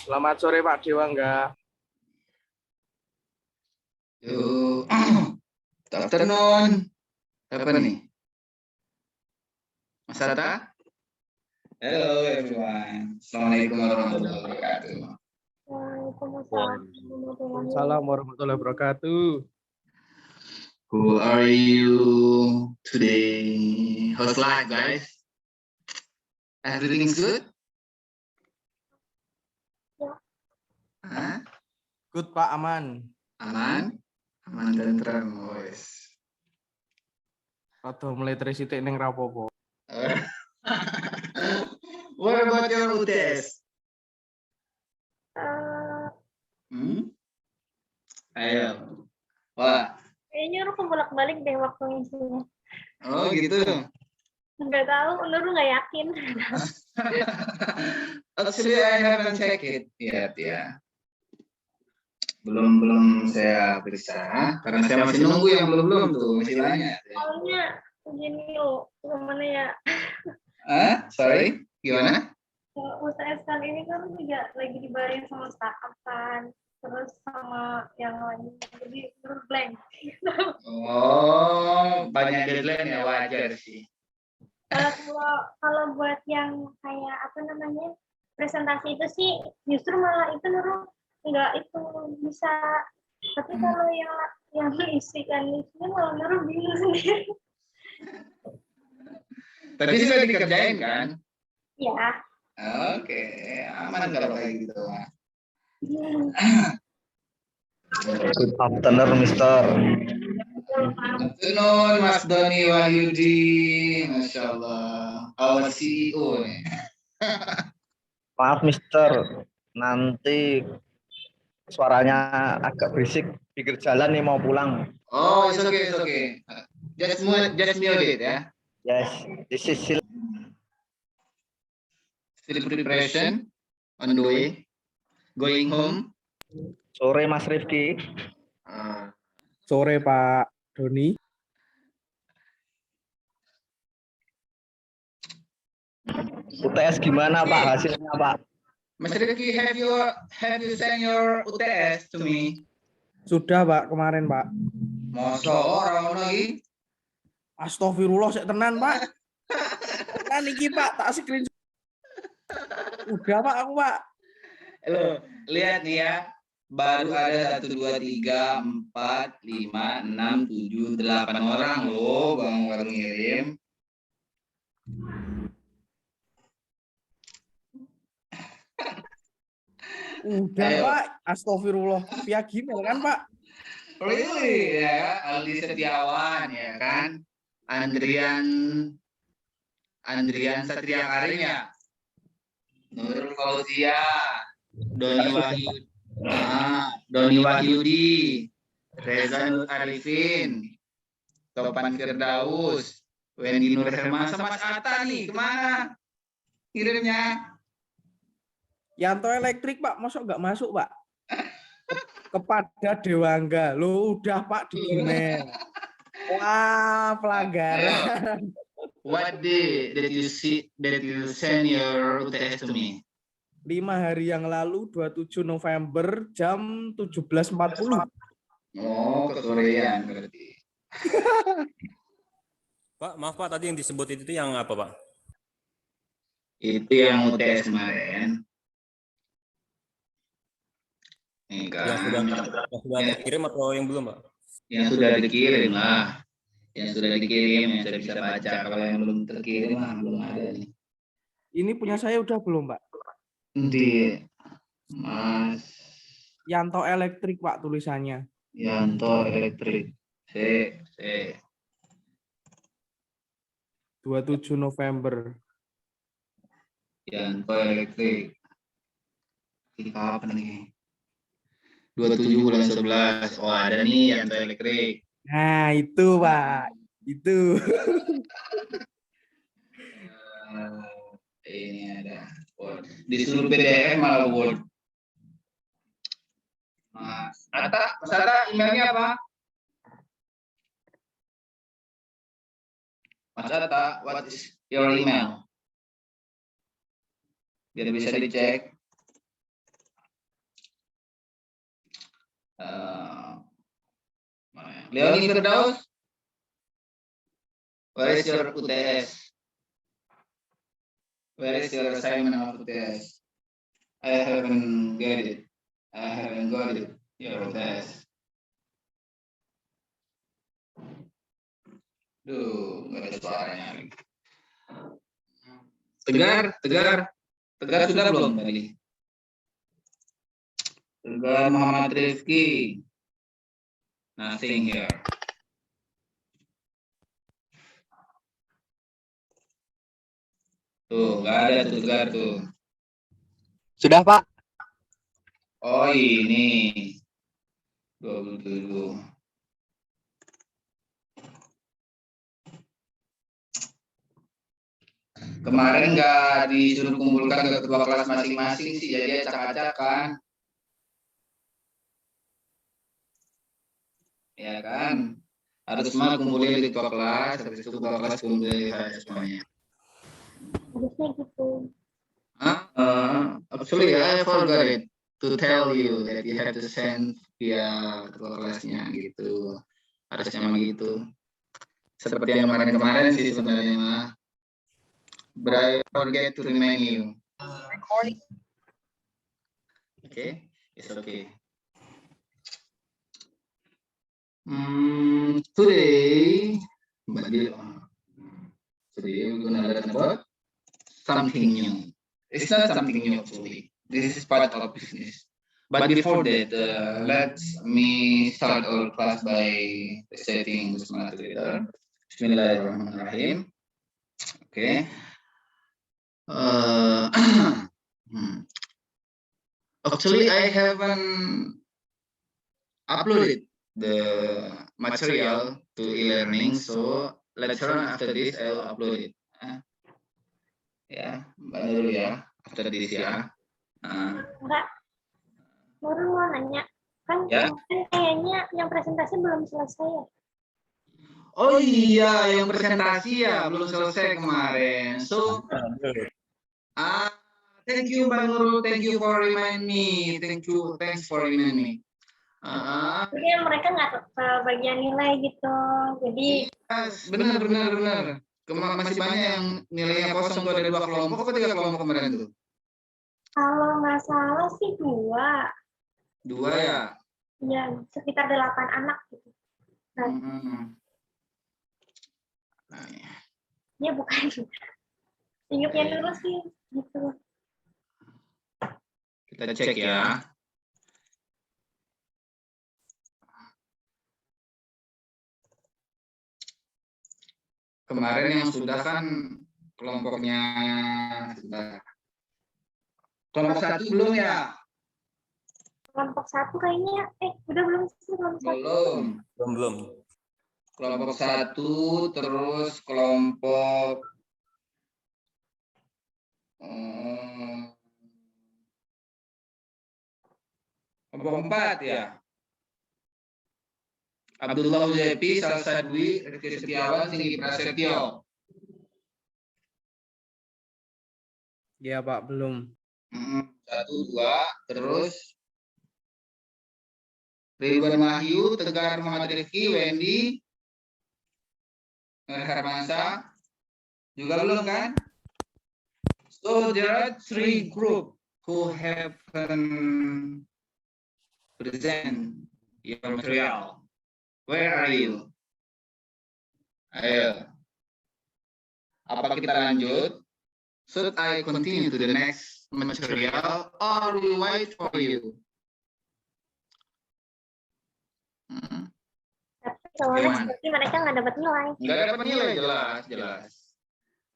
Selamat sore Pak Dewangga. Yuk, afternoon. Apa nih? Mas Atta? Hello everyone. Assalamualaikum warahmatullahi wabarakatuh. Waalaikumsalam warahmatullahi wabarakatuh. Who are you today? How's life, guys? Everything's good? Hah? Good Pak, aman. Aman? Aman dan tenang, boys. Atau mulai terisitik ning rapopo. What about your UTS? Ayo. Wah. Kayaknya Nurul kebolak-balik deh waktu ngisinya. Oh gitu. Nggak tahu, Nurul nggak yakin. Actually, I haven't checked it yet ya. Belum saya periksa karena saya masih nunggu yang belum tuh, masih banyak. Soalnya begini loh, gimana ya? Sorry, gimana? UTS kan ini kan juga lagi dibayarin sama startup kan, terus sama yang lain, jadi Nurul blank. Oh, banyak deadline ya, wajar sih. Kalau buat yang kayak apa namanya presentasi itu sih justru malah itu Nurul nggak itu bisa, tapi kalau yang isikan listnya malah Nurul bingung sendiri. Tapi sudah dikerjain kan? Ya. Oke, aman kalau kayak gitu. Good afternoon, Mister. Afternoon, Mas Doni Wahyudi, Masya Allah, our CEO nih. Maaf, Mister. Nanti suaranya agak berisik. Pikir jalan nih mau pulang. Oh, it's okay. Just mute it ya. Yes, this is still Preparation on the way, going home. sore, Mas Rifki. Sore, Pak Doni. UTS gimana, Pak? Hasilnya, Pak? Mas Rifki, have you send your UTS to me? Sudah, Pak, kemarin, Pak. Masa orang lagi? Astagfirullah, saya tenan, Pak. Tenan iki, Pak, tak screenshot. Udah, Pak, aku, Pak. Halo, lihat nih ya. Baru ada 1, 2, 3, 4, 5, 6, 7, 8 orang loh Bang baru ngirim. Udah, Ayo. Pak. Astagfirullah. Via Gmail kan, Pak? Really ya, Aldi Setiawan ya kan. Andrian Satria Karim, Nurul Fauzia, Doni Wahyudi, Reza Nur Arifin, Topan Firdaus, Wendy Nur Hermansa. Mas Atta nih kemana kirimnya? Yanto Elektrik, Pak. Masa nggak masuk, Pak? Kepada Dewangga. Loh, udah, Pak, di email. Wah, pelanggaran. What day did you send your UTS to me? 5 hari yang lalu, 27 November, jam 17.40. Oh, kesorean berarti. Pak, maaf Pak, tadi yang disebut itu yang apa Pak? Itu yang UTS kemarin. Yang sudah dikirim atau yang belum Pak? Yang sudah dikirim lah. Yang sudah dikirim, yang sudah bisa baca. Kalau yang belum terkirim lah, belum ada nih. Ini punya saya udah belum, Pak? Nanti, Mas Yanto Elektrik, Pak, tulisannya. Yanto Elektrik. 27 November. Yanto Elektrik. Ini kapan nih? 27 bulan 11. Oh, ada nih Yanto Elektrik. Nah, itu, Pak. Itu. Ini ada. Disuruh PDF malah Word. Mas Atta, emailnya apa? Mas Atta, what is your email? Biar bisa dicek. Leoni Firdaus, where is your UTS? Where is your assignment of UTS? I haven't get it. I haven't got it. Your UTS. Duh, nggak ada suaranya lagi. Tegar sudah belum tadi? Tegar Muhammad Rifki. Nothing here. Tuh, nggak ada tuh Tegar tuh. Sudah, Pak. Oh ini. 27. Kemarin nggak disuruh kumpulkan ke ketua kelas masing-masing sih, jadi acak-acakan. Ya kan? Harus semua kumpulin di ketua kelas, habis itu ketua kelas kumpulin semuanya. Harusnya gitu. Actually, I forgot it to tell you that you have to send via ketua kelasnya gitu. Harusnya begitu. Seperti yang kemarin-kemarin sih sebenarnya mah. But I forget to remind you. Okay, it's okay. Today we're gonna learn about something new. It's not something new actually. This is part of business. But before that, let me start our class by reciting Bismillah together. Bismillahirrahmanirrahim. Okay. Actually, I haven't uploaded the material to e-learning, so later on after this I'll upload it. Ya, Mbak Nurul ya, after this ya. Enggak. Nurul mau nanya, kan Ya. kemarin kayaknya yang presentasi belum selesai ya? Oh iya, yang presentasi ya belum selesai kemarin. So, thank you Mbak Nurul, thank you for remind me. Thanks for remind me. Jadi mereka nggak ke bagian nilai gitu. Jadi Benar. Masih banyak yang nilainya kosong tuh, ada 2 kelompok atau 3 kelompok kemarin tuh? kalau nggak salah sih 2. 2 ya? Ya, sekitar 8 anak gitu. Ya bukan. Ingatnya dulu sih gitu. Kita cek ya. Kemarin yang sudah kan kelompoknya sudah. Kelompok 1 belum ya? Kelompok 1 kayaknya, udah belum sih kelompok 1? Belum. Kelompok 1 terus kelompok kelompok 4 ya. Abdullah Uzepi, Salsadwi, Rifki Setiawan, Singgi Prasetyo. Ya Pak, belum. 1, 2, terus Ridwan Wahyu, Tegar Muhammad Rifki, Wendy, Hermansa, juga belum kan? So there are 3 group who haven't present your material. Where are you? Ayo. Apa kita lanjut? Should I continue to the next material or we wait for you? Tapi soalnya Gimana? seperti mereka nggak dapat nilai. Nggak dapat nilai,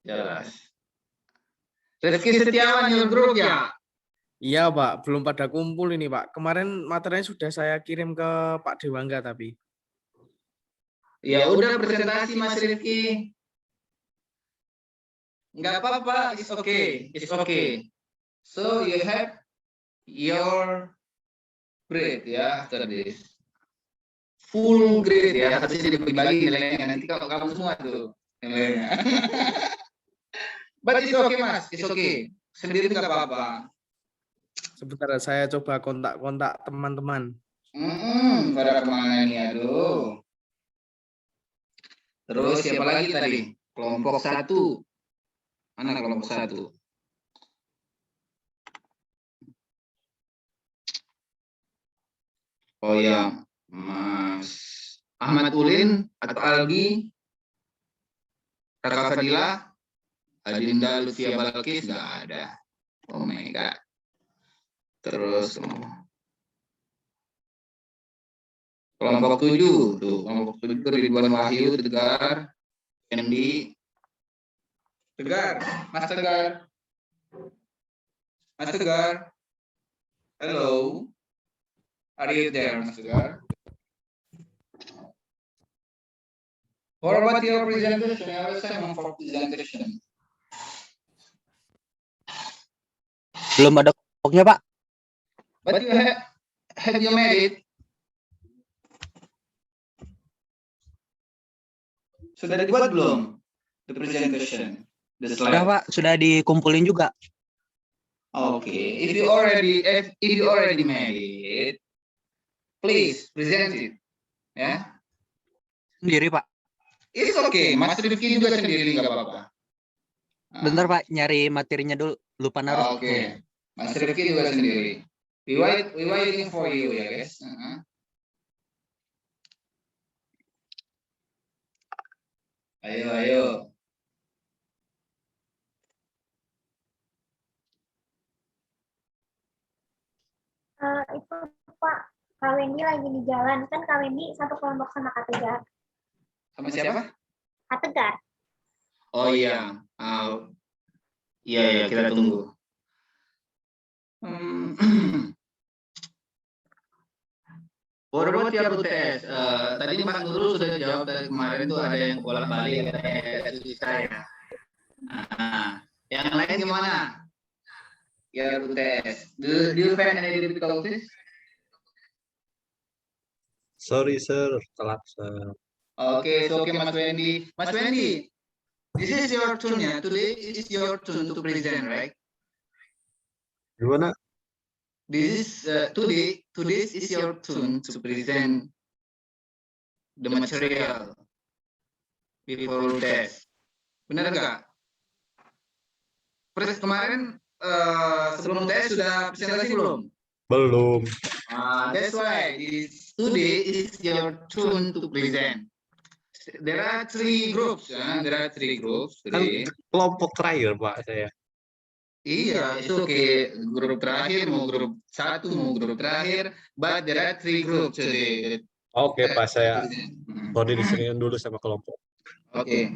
jelas. Rifki Setiawan your group ya? Iya Pak, belum pada kumpul ini Pak. Kemarin materinya sudah saya kirim ke Pak Dewangga tapi. Ya udah presentasi Mas Rifki. Nggak apa-apa, it's okay. So you have your grade ya after this. Full grade ya, harusnya dibagi nilainya nanti kalau kamu semua tuh nilainya. But it's okay Mas, it's okay. Sendiri nggak apa-apa. Sebentar saya coba kontak-kontak teman-teman. Pada kemana nih, aduh. Terus siapa lagi tadi? Kelompok 1. Mana kelompok 1? Oh ya, Mas Ahmad Ulin atau Algi, Raka Fadila, Adinda Lutfia Balkis nggak ada. Oh my god. Terus kelompok 7 tuh, kelompok 7 Ridwan Wahyu, Tegar, Kendi, Tegar, Mas Tegar, Mas Tegar, hello, are you there, Mas Tegar? What about your presentation? I was saying for presentation. Belum ada kelompoknya, Pak. But you have you made it? Sudah dibuat belum? The presentation, the Sudah, slide. Pak. Sudah dikumpulin juga. Okay, if you already made it, please present it. Ya, Sendiri, Pak. it's okay. Mas Rifki juga sendiri nggak apa-apa. Bentar, Pak. Nyari materinya dulu. Lupa naruh. Oke, Mas Rifki juga sendiri. We waiting for you ya guys. Ayo. Itu Pak, Kak Wendy lagi di jalan. Kan Kak Wendy satu kelompok sama Kak Tegar. Sama siapa? Kak Tegar. Oh iya. Iya, kita tunggu. What about your UTS? Tadi Mas Nurul sudah jawab dari kemarin tuh ada yang bolak-balik katanya susah ya. Yang lain gimana? Ya UTS. Do you find any difficulties? Sorry sir, telat sir. Okay, Mas Wendy. Mas Wendy, this is your turn ya. Today is your turn to present, right? Gimana? This is today is your turn to present the material before test. Benar nggak? Kemarin sebelum tes sudah presentasi belum? Belum. That's why today is your turn to present. There are 3 groups. Today. Kan kelompok terakhir Pak saya. Iya, itu okay. Grup terakhir, mau grup 1, mau grup terakhir, but there are 3 groups today. Oke Pak, saya koordinasikan dulu sama kelompok. Oke.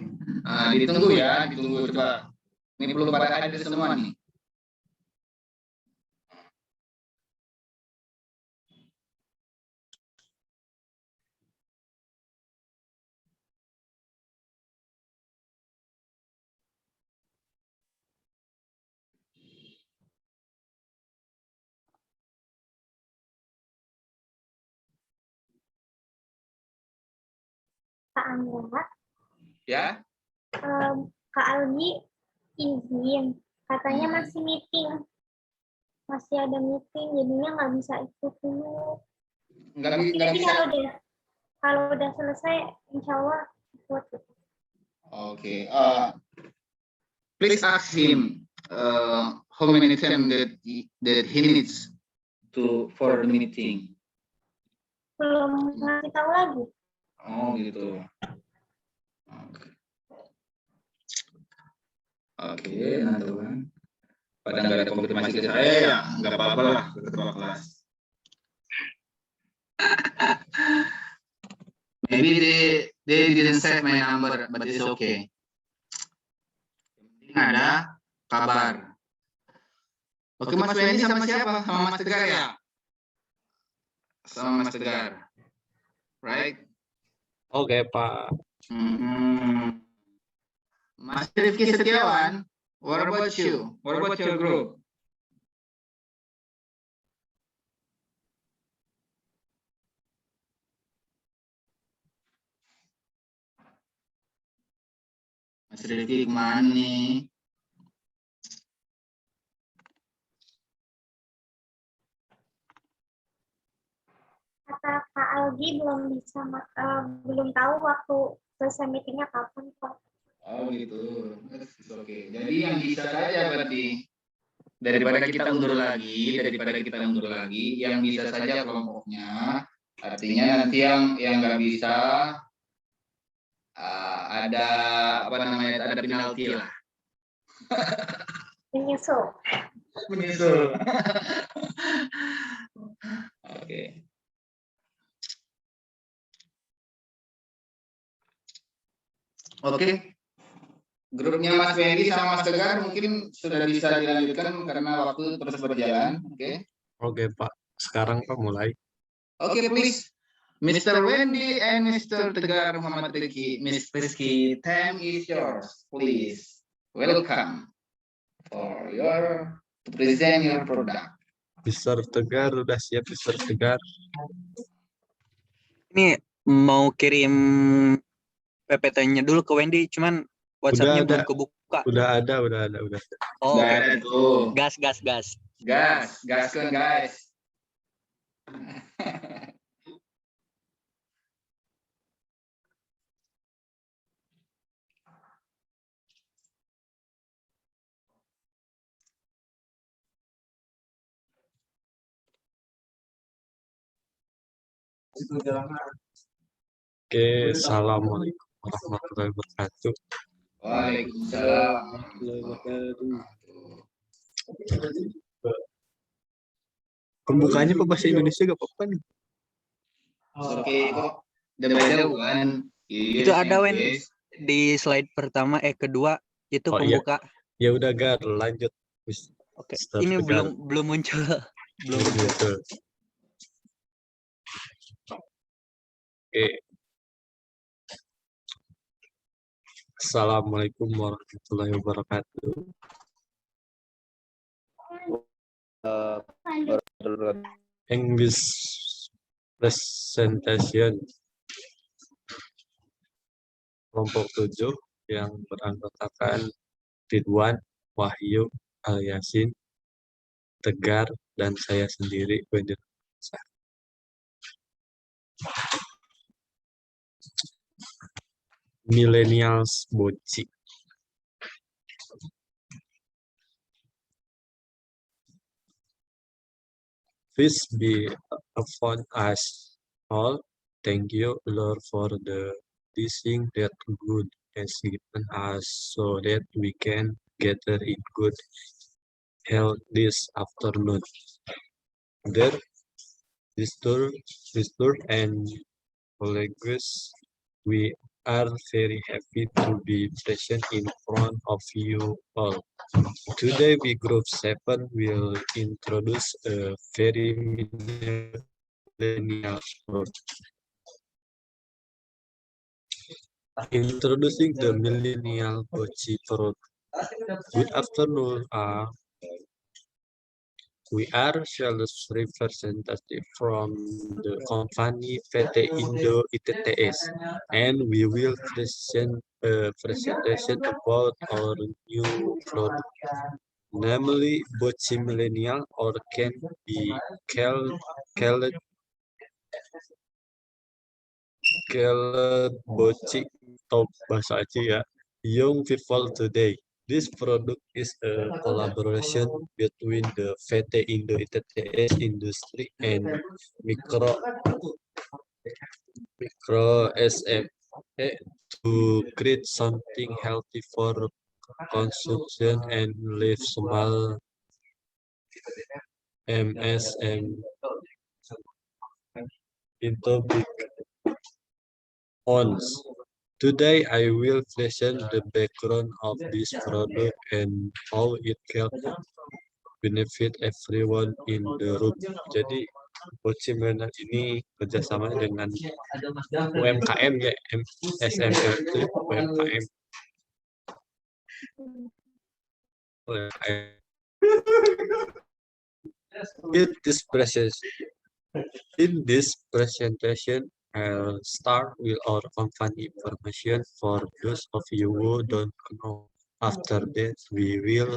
Ditunggu ya, ditunggu coba. Ini belum pada hadir semua nih. Kak Angga. Ya. Kak Algi izin. Katanya masih meeting. Masih ada meeting, jadinya nggak bisa ikut dulu. Nggak bisa. Kalau udah selesai, insya Allah ikut. Okay. Please ask him how many time that he needs for the meeting. Belum ngasih tahu lagi. Oh gitu. Oke, nanti kan. Pada nggak ada konfirmasi ke saya ya, nggak apa-apa lah ketua kelas. Maybe they didn't save my number, but it's okay. Ada kabar. Oke, Mas Wendy sama siapa? Sama Mas Tegar ya? Sama Mas Tegar. Right? Oke Pak. Mas Rifki Setiawan, what about you? What about your group? Mas Rifki kemana nih? Kata Kak Algi belum tahu waktu selesai meetingnya kapan kok. Oh gitu. Oke. Jadi yang bisa saja berarti daripada kita undur lagi, yang bisa saja kelompoknya. Artinya nanti yang nggak bisa ada apa namanya, ada penalti lah. Menyusul. Menyusul. Oke. Oke. Grupnya Mas Wendy sama Mas Tegar mungkin sudah bisa dilanjutkan karena waktu terus berjalan. Oke. Oke, Pak. Sekarang Pak mulai. Oke, please. Mr. Wendy and Mr. Tegar Muhammad Rizky, Miss Rizky, time is yours, please. Welcome for to present your product. Mr. Tegar udah siap, Mr. Tegar. Ini mau kirim PPT-nya dulu ke Wendy, cuman WhatsApp-nya Udah belum kebuka. Udah ada. Oh, Udah ada tuh. gas. Gaskan guys. Oke, assalamualaikum warahmatullahi wabarakatuh. Waalaikumsalam. Pembukaannya Pak bahasa Indonesia gak apa-apa nih. Oke kok. The one. Itu ada Wen di slide pertama, kedua itu Oh, iya. pembuka. Ya udah Gar, lanjut. Oke, Mr. ini Tegar. belum muncul. Belum. Gitu. Oke. Assalamualaikum warahmatullahi wabarakatuh. English presentation kelompok 7 yang beranggotakan Ridwan, Wahyu, Al-Yasin, Tegar, dan saya sendiri, Wendy. Millennials Boci. Please be upon us all. Thank you, Lord, for the blessing that good has given us, so that we can gather in good health this afternoon. Dear sister and colleagues, we are very happy to be present in front of you all. Today, we Group 7 will introduce a very millennial product. Introducing the millennial Boci product. Good afternoon. We are sales representative from the company PT Indo ITTS, and we will present a presentation about our new product, namely Boci Millennial, or can be called Boci atau bahasa Aceh ya, young people today. This product is a collaboration between the PT Indo ITTS industry and micro SME to create something healthy for consumption and leave small MSM into big ones. Today, I will present the background of this product and how it can benefit everyone in the room. Jadi, Boci Millennial ini kerjasama dengan UMKM ya, SME itu UMKM. In this presentation, I'll start with our company information for those of you who don't know. After that, we will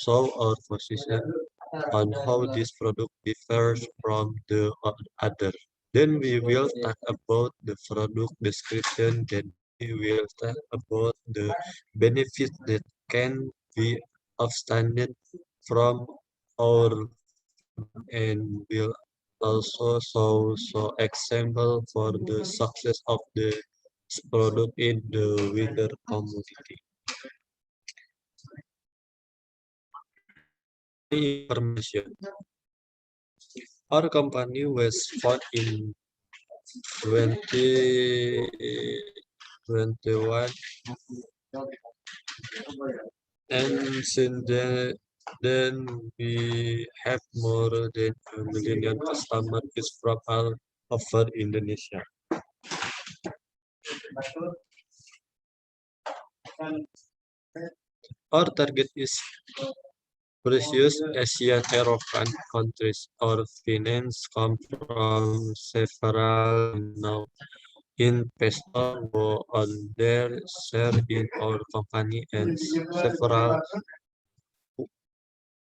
show our position on how this product differs from the other. Then we will talk about the product description. Then we will talk about the benefits that can be obtained from our and will also show example for the success of the product in the wider community. Information. Our company was founded in 2021 and since then we have more than 1 million customers from all over Indonesia. Our target is precious Asian European countries. Our finance come from several now investors who on their share in our company and several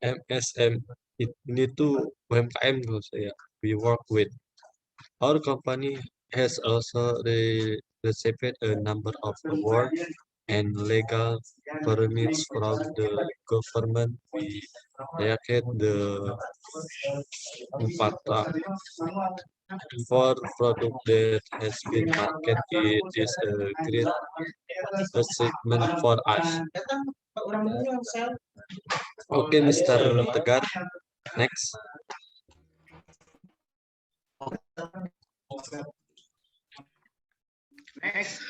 MSM. Ini tuh UMKM loh saya. We work with. Our company has also received a number of awards and legal permits from the government. We created the Empata for product that has been marketed. It is a great achievement for us. Okay, Mr. Tegar, next. Next.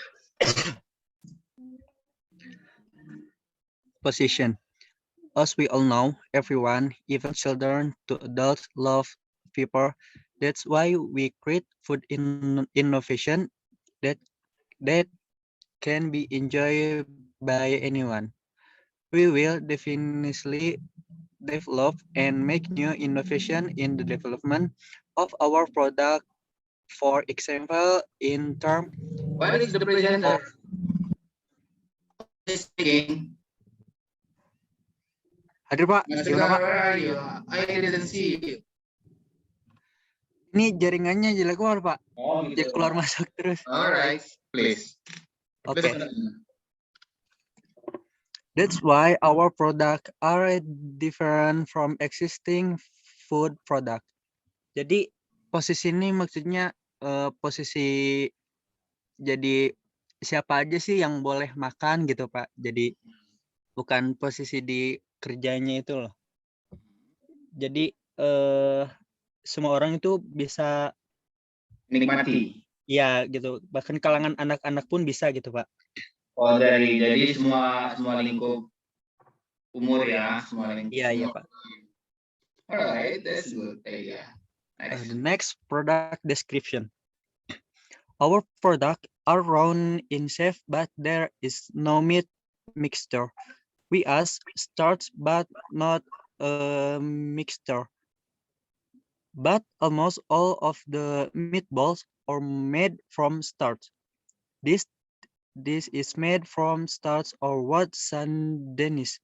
Position. As we all know, everyone, even children to adults, love people. That's why we create food innovation that can be enjoyed by anyone. We will definitely develop and make new innovation in the development of our product. For example, in terms What is the presenter? Speaking. hadir Pak, Mr. gimana Pak? Where are you? I didn't see you. Ini jaringannya jelek banget Pak. Oh, Dia keluar masuk terus. Alright, please. Okay. That's why our product are different from existing food product. Jadi posisi ini maksudnya posisi jadi siapa aja sih yang boleh makan gitu Pak. Jadi bukan posisi di kerjanya itu loh. Jadi semua orang itu bisa Nikmati. ya gitu. Bahkan kalangan anak-anak pun bisa gitu Pak. Oh, jadi semua lingkup umur ya, semua lingkup. Iya umur. Pak. Alright, that's good. Yeah. The next product description. Our product are round in shape, but there is no meat mixture. We ask starch, but not a mixture. But almost all of the meatballs are made from starch. This is made from starch or what Sundanese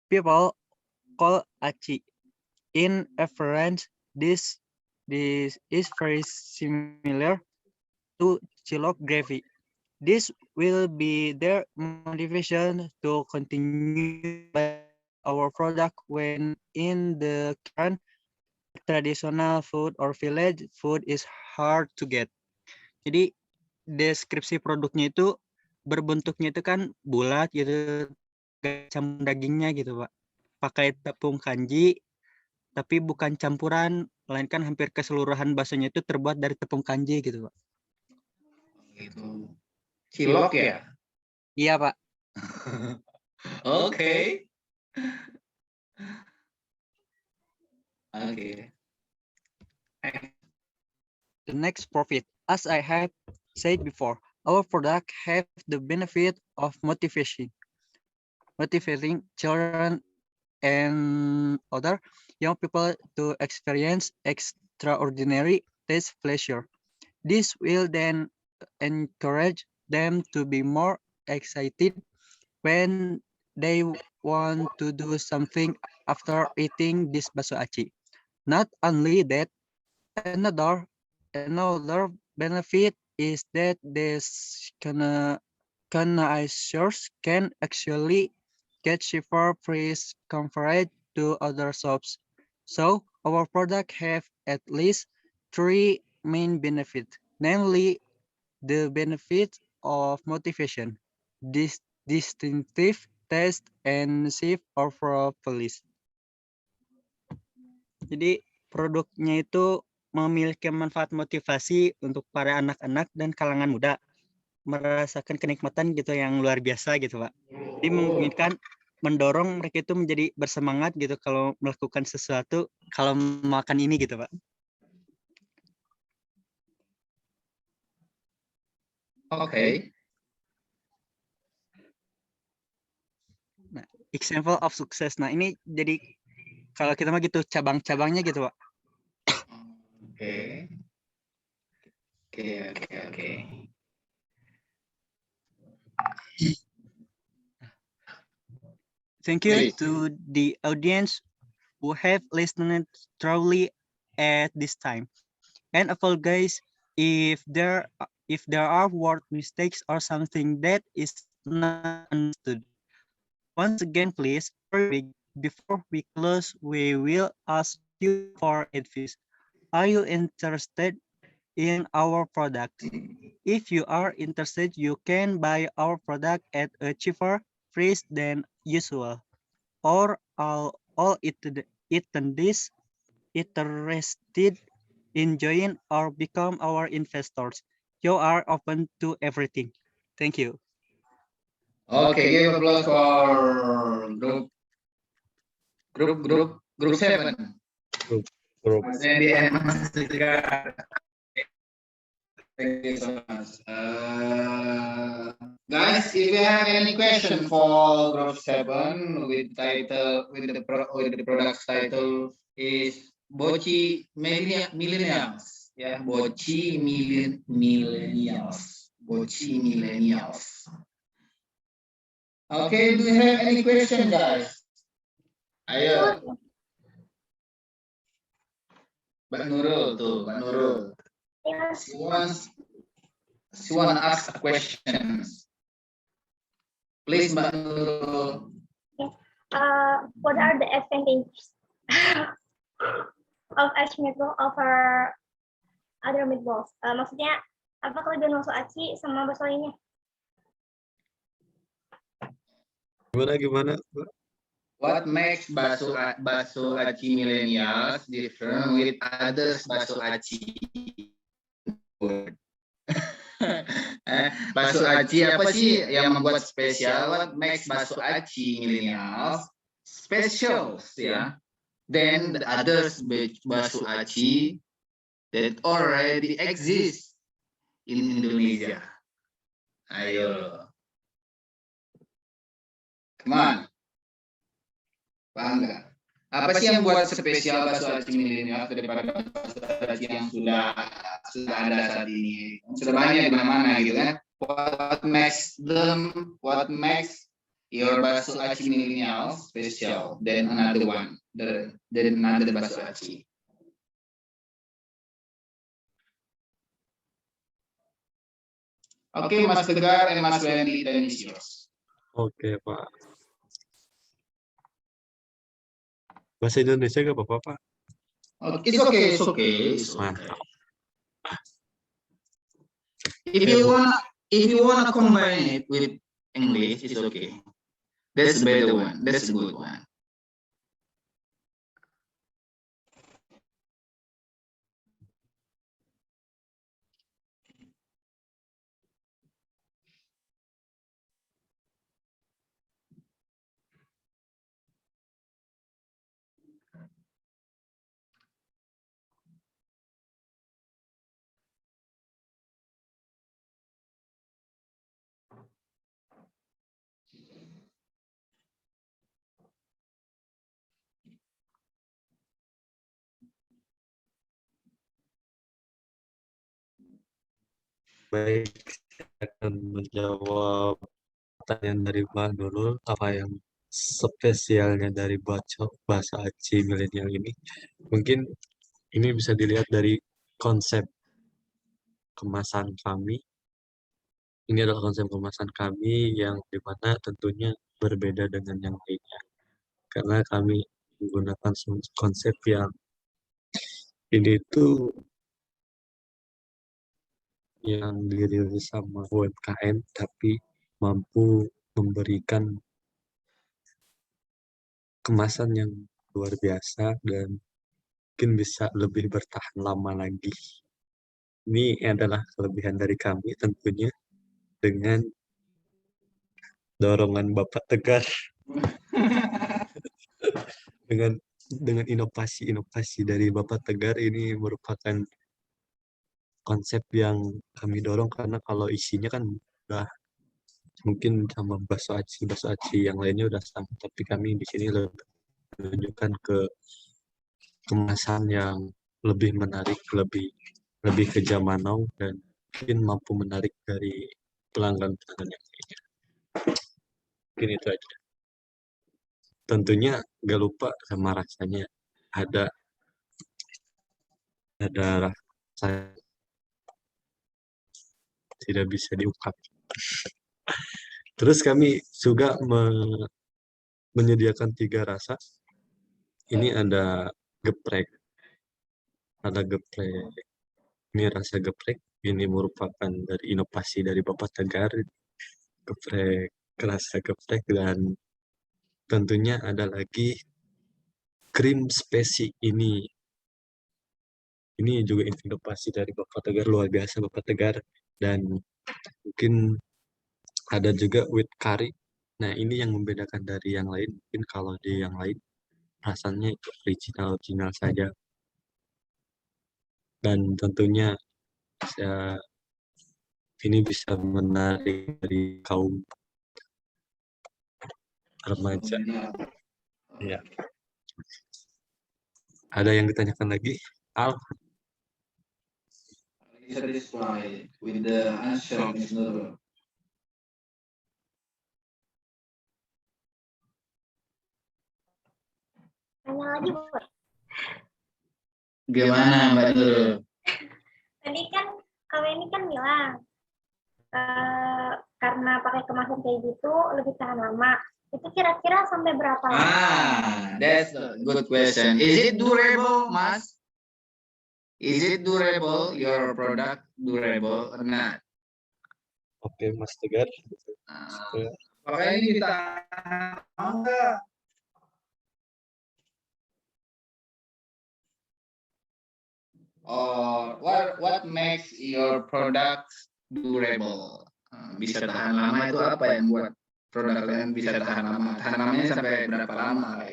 people call aci. In appearance, this is very similar to cilok gravy. This will be their motivation to continue our product when in the current traditional food or village food is hard to get. Jadi deskripsi produknya itu berbentuknya itu kan bulat gitu, campur dagingnya gitu Pak. Pakai tepung kanji, tapi bukan campuran, melainkan hampir keseluruhan baksonya itu terbuat dari tepung kanji gitu Pak. Gitu. Cilok ya? Iya Pak. Okay. Okay. The next profit, as I have said before, our product have the benefit of motivating children and other young people to experience extraordinary taste pleasure. This will then encourage them to be more excited when they want to do something after eating this bakso aci. Not only that, another Another benefit is that these connoisseurs can actually get cheaper price compared to other shops. So our product have at least three main benefits, namely the benefit of motivation, distinctive taste, and safe overall policy. Jadi produknya itu memiliki manfaat motivasi untuk para anak-anak dan kalangan muda merasakan kenikmatan gitu yang luar biasa gitu Pak. Jadi memungkinkan mendorong mereka itu menjadi bersemangat gitu kalau melakukan sesuatu, kalau makan ini gitu Pak. Okay. Nah, example of success. Nah ini jadi kalau kita mah gitu cabang-cabangnya gitu Pak. Okay. Okay. Thank you Please. to the audience who have listened thoroughly at this time. And apologize if there are word mistakes or something that is not understood. Once again, please, before we close, we will ask you for advice. Are you interested in our product? If you are interested, you can buy our product at a cheaper price than usual. Or all attendees interested in join or become our investors. You are open to everything. Thank you. Okay, give applause for group 7. Group. Mas Randy and Mas Tegar. Thank you so much. Guys, if you have any question for group 7 with the product title is Boci Millennials. Yeah, Boci Millennials. Boci Millennials. Okay, do you have any question, guys? Ayo, Mbak Nurul tuh, Mbak Nurul. Yes. She wants to ask a question. Please, Mbak Nurul. What are the advantages of Aci meatball over other meatballs? Maksudnya apa kelebihan bakso aci sama bakso lainnya? Gimana? What makes bakso aci millennials different with others bakso aci? Bakso aci apa sih yang membuat spesial? What makes bakso aci millennials special? Ya. Then the others bakso aci that already exist in Indonesia. Ayo. Come on. Paham nggak? Apa sih yang buat spesial bakso aci milenial daripada bakso aci yang sudah ada saat ini? Sudah banyak di mana-mana gitu kan? What makes your bakso aci milenial special than another one, than another bakso aci? Oke, Mas Tegar and Mas Wendy, dan is yours. Oke, Pak. Bahasa Indonesia gak apa-apa, Pak? It's okay. Mantap. If you wanna combine it with English, it's okay. That's the better one. That's a good one. Baik, saya akan menjawab pertanyaan dari Mbak Nurul, apa yang spesialnya dari bahasa aci milenial ini. Mungkin ini bisa dilihat dari konsep kemasan kami. Ini adalah konsep kemasan kami yang dimana tentunya berbeda dengan yang lainnya. Karena kami menggunakan konsep yang ini tuh yang dirilis sama UMKM tapi mampu memberikan kemasan yang luar biasa dan mungkin bisa lebih bertahan lama lagi. Ini adalah kelebihan dari kami tentunya dengan dorongan Bapak Tegar dengan inovasi-inovasi dari Bapak Tegar ini merupakan konsep yang kami dorong karena kalau isinya kan udah mungkin sama bakso aci yang lainnya udah sama, tapi kami di sini lebih menunjukkan ke kemasan yang lebih menarik, lebih ke zaman now dan mungkin mampu menarik dari pelanggan-pelanggan yang lainnya. Mungkin itu aja. Tentunya gak lupa sama rasanya ada rasa tidak bisa diungkap. Terus kami juga menyediakan 3 rasa. Ini ada geprek, ini rasa geprek. Ini merupakan dari inovasi dari Bapak Tegar, rasa geprek, dan tentunya ada lagi krim spesi ini. Ini juga inovasi dari Bapak Tegar, luar biasa Bapak Tegar. Dan mungkin ada juga with curry. Nah, ini yang membedakan dari yang lain. Mungkin kalau di yang lain rasanya itu original saja. Dan tentunya ini bisa menarik dari kaum remaja. Ya. Ada yang ditanyakan lagi? Al? Satisfied with the answer of Ms. Nurul. Tanya lagi, Boy. Gimana Mbak Nurul? Tadi kan kalau ini kan bilang karena pakai kemasan kayak gitu lebih tahan lama. Itu kira-kira sampai berapa lama? That's a good question. Is it durable, Mas? Is it durable? Your product durable or not? Oke, Mas Tegar. Apakah ini ditahan enggak? Or what makes your product durable? Bisa tahan lama itu apa yang buat produk kalian bisa tahan lama? Tahan lamanya sampai berapa lama?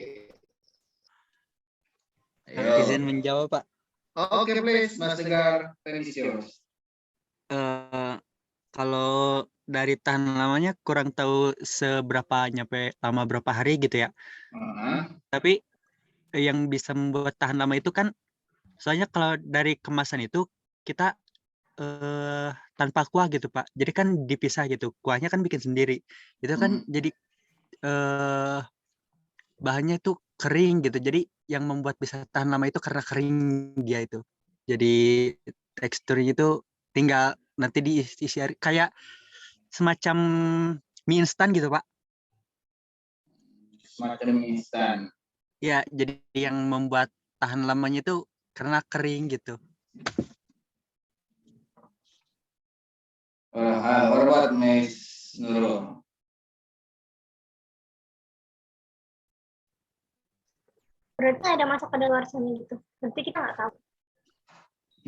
Izin menjawab, Pak. Oke, please, Mas Tegar, time is yours. Kalau dari tahan lamanya kurang tahu seberapa nyampe lama berapa hari gitu ya. Tapi yang bisa membuat tahan lama itu kan soalnya kalau dari kemasan itu kita tanpa kuah gitu, Pak. Jadi kan dipisah gitu. Kuahnya kan bikin sendiri. Itu kan jadi bahannya itu kering gitu. Jadi yang membuat bisa tahan lama itu karena kering dia itu. Jadi teksturnya itu tinggal nanti diisi kayak semacam mie instan gitu, Pak. Semacam mie instan. Ya, jadi yang membuat tahan lamanya itu karena kering gitu. What about Miss Nurul? Berarti ada masa kadaluarsanya gitu. Berarti kita nggak tahu.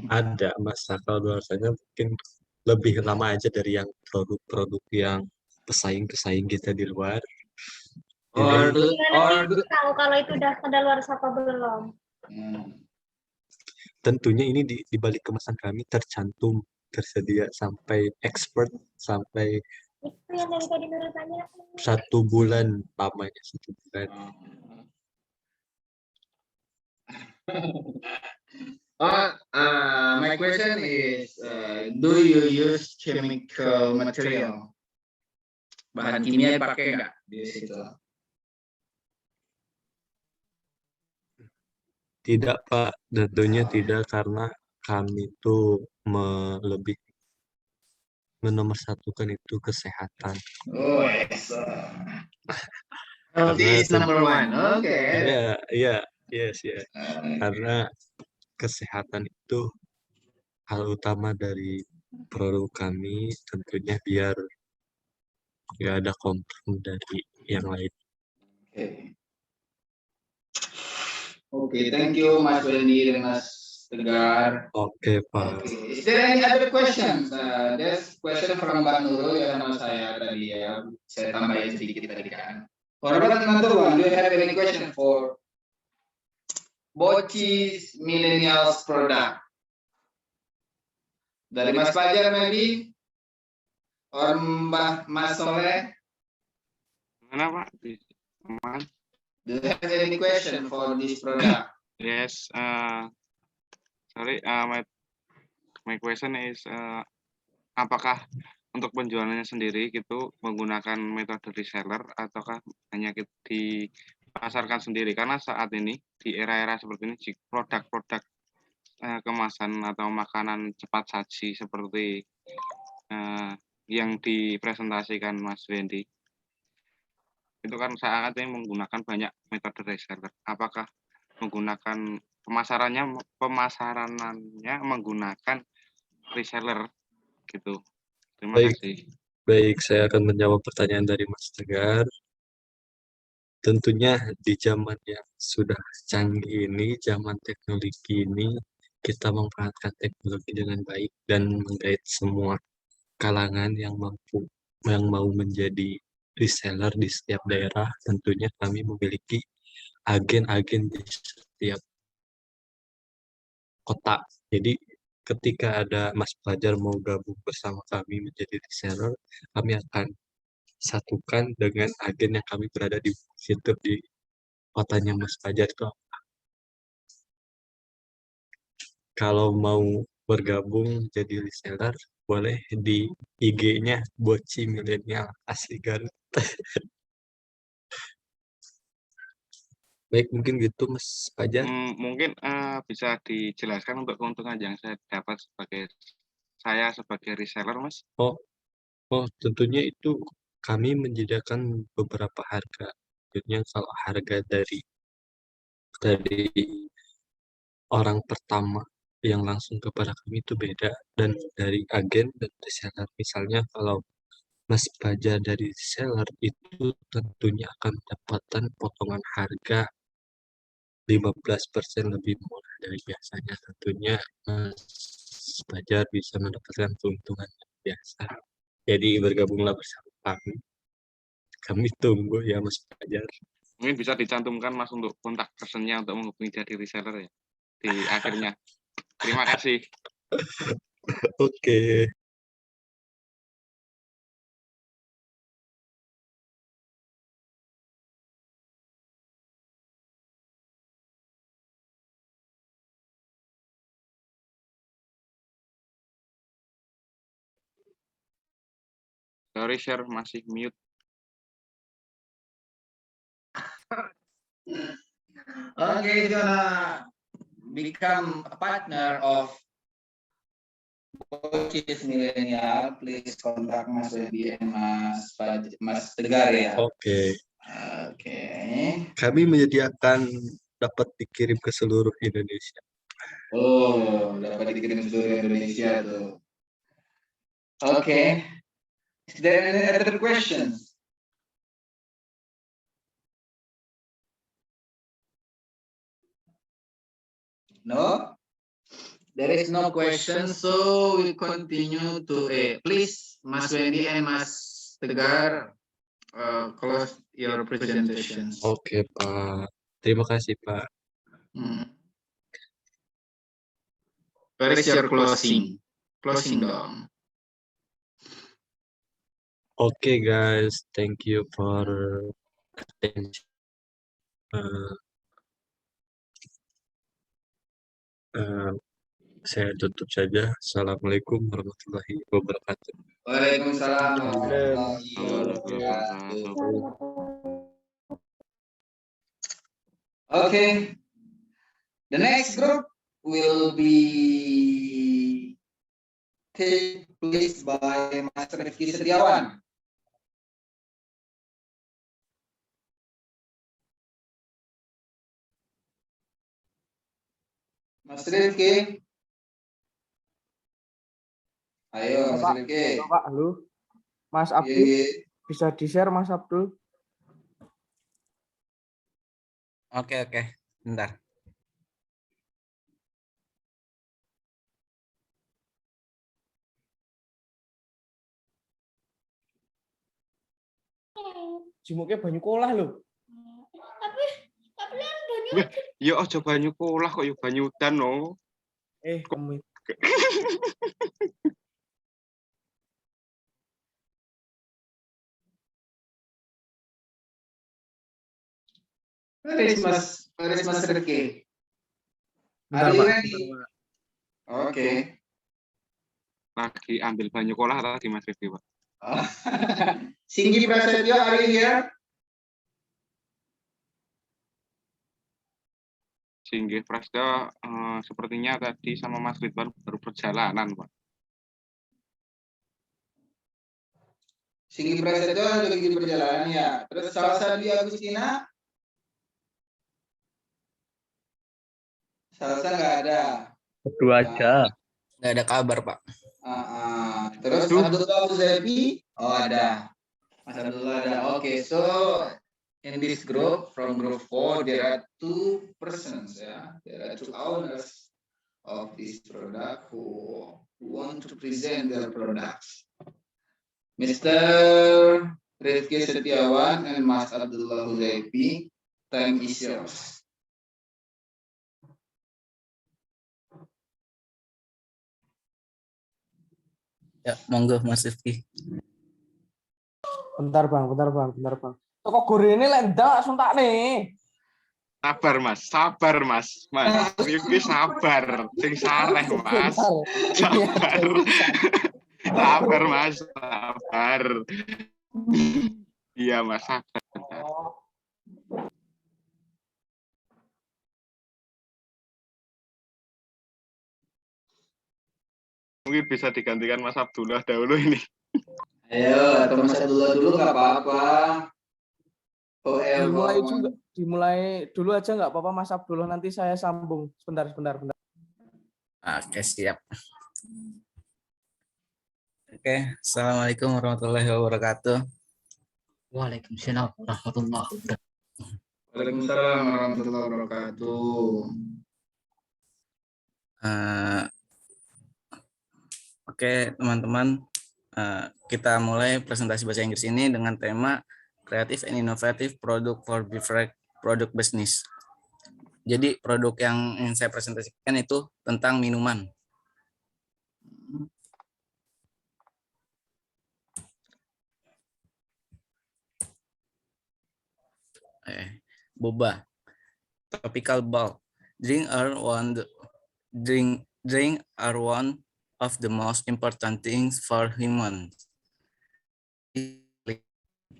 Ada masa kadaluarsanya mungkin lebih lama aja dari yang produk-produk yang pesaing kita di luar. Gimana sih tahu kalau itu udah kadaluarsa apa belum? Tentunya ini di balik kemasan kami tersedia sampai expert sampai Itu yang dari tadi Nurul tanya. 1 bulan lamanya 1 bulan. My question is, do you use chemical material? Bahan kimia pakai nggak di situ? Tidak, Pak. Tentunya tidak karena kami itu lebih menomorsatukan itu kesehatan. Oh, yes. Healthy is number one. Okay. Iya, yes. Uh, Karena kesehatan itu hal utama dari produk kami, tentunya biar nggak ada komplain dari yang lain. Okay. Okay, thank you, Mas Wendy and Mas Tegar. Oke, Pak. Okay. Is there any other questions? There's question from Mbak Nurul ya sama saya tadi ya. Saya tambahin sedikit tadi kan. For another one, do you have any question for Bochi's Millennials product? Dari Mas Fajar maybe? Or Mbak Mas Soleh? Mana Pak? Mas? Do you have any question for this product? Yes. Sorry. My question is, apakah untuk penjualannya sendiri gitu menggunakan metode reseller ataukah hanya dipasarkan sendiri? Karena saat ini di era-era seperti ini produk-produk kemasan atau makanan cepat saji seperti yang dipresentasikan Mas Wendy itu kan saat ini menggunakan banyak metode reseller. Apakah menggunakan pemasarannya menggunakan reseller gitu? Terima kasih. Baik, saya akan menjawab pertanyaan dari Mas Tegar. Tentunya di zaman yang sudah canggih ini, zaman teknologi ini, kita memanfaatkan teknologi dengan baik dan menggait semua kalangan yang mau menjadi reseller di setiap daerah. Tentunya kami memiliki agen-agen di setiap kota. Jadi ketika ada Mas Fajar mau gabung bersama kami menjadi reseller, kami akan satukan dengan agen yang kami berada di situ di kotanya Mas Fajar itu. Kalau mau bergabung jadi reseller, boleh di IG-nya Boci Milenial asli Garut. Baik, mungkin gitu Mas Fajar. Mungkin bisa dijelaskan untuk keuntungan yang saya dapat sebagai reseller, Mas? Oh, tentunya itu kami menyediakan beberapa harga. Tentunya kalau harga dari orang pertama yang langsung kepada kami itu beda, dan dari agen dan reseller. Misalnya kalau Mas Fajar dari reseller itu tentunya akan mendapatkan potongan harga 15% lebih murah dari biasanya. Tentunya Mas Fajar bisa mendapatkan keuntungan yang biasa. Jadi bergabunglah bersama kami. Kami tunggu ya Mas Fajar. Mungkin bisa dicantumkan Mas untuk kontak personnya untuk menghubungi jadi reseller ya di akhirnya. Terima kasih. Oke. Sorry, share masih mute. Okay, if you wanna become a partner of Bochi's Millennial, please contact Mas Wendy and Mas Tegar ya. Oke. Oke. Kami menyediakan dapat dikirim ke seluruh Indonesia. Oh, dapat dikirim ke seluruh Indonesia tuh. Oke. Is there any other questions? No? There is no question, so we continue to please, Mas Wendy and Mas Tegar, close your presentations. Oke, Pak. Terima kasih, Pak. Where is your closing? Closing dong. Okay, guys. Thank you for attention. Saya tutup saja. Assalamualaikum warahmatullahi wabarakatuh. Waalaikumsalam warahmatullahi wabarakatuh. Okay. The next group will be take place by Mas Rifki Setiawan. Mas Rifki. Ayo, Mas Pak. Rifki. Pak, halo. Mas Abdul, Iya. bisa di-share Mas Abdul? Oke, bentar. Jimuknya banyu kolah loh. Ya aja banyu kolah kok ya banyu udan no. Kamu. Where is Mas Rifki? Bentar, Are you Pak. ready? Oke. Lagi ambil banyu kolah tadi Mas Rifki, Pak. Oh. Singgi Prasetyo, are you here? Singgih Prasetyo sepertinya tadi sama Mas Ridwan baru perjalanan, Pak. Singgi Prasetyo lagi di perjalanan ya. Terus Salsa Dwi Agustina? Salsa nggak ada. Berdua aja. Nggak ada kabar, Pak. Terus Abdullah Huzaifi? Oh ada. Mas Abdullah ada. Oke, so in this group, from group 4, there are 2 persons. Yeah, there are 2 owners of this product who want to present their products. Mr. Rifki Setiawan and Mas Abdullah Huzaifi, time is yours. Ya, monggo Mas Rifki. Bentar bang. Toko goreng ini lendang langsung tak nih. Sabar Mas. Mas Rifki sabar. Sing sareh Mas. Sabar. Sabar Mas, sabar. Iya Mas, sabar. Mungkin bisa digantikan Mas Abdullah dahulu ini. Ayo, atau Mas Abdullah dulu nggak apa-apa. Dimulai dulu aja nggak apa-apa Mas Abdullah, nanti saya sambung. Sebentar. Oke, siap. Oke, Assalamualaikum warahmatullahi wabarakatuh. Waalaikumsalam warahmatullahi wabarakatuh. Waalaikumsalam warahmatullahi wabarakatuh. Oke, teman-teman, kita mulai presentasi bahasa Inggris ini dengan tema Creative and Innovative Product for Beverage Product Business. Jadi produk yang ingin saya presentasikan itu tentang minuman. Boba, tropical bulk. Drink are one of the most important things for humans.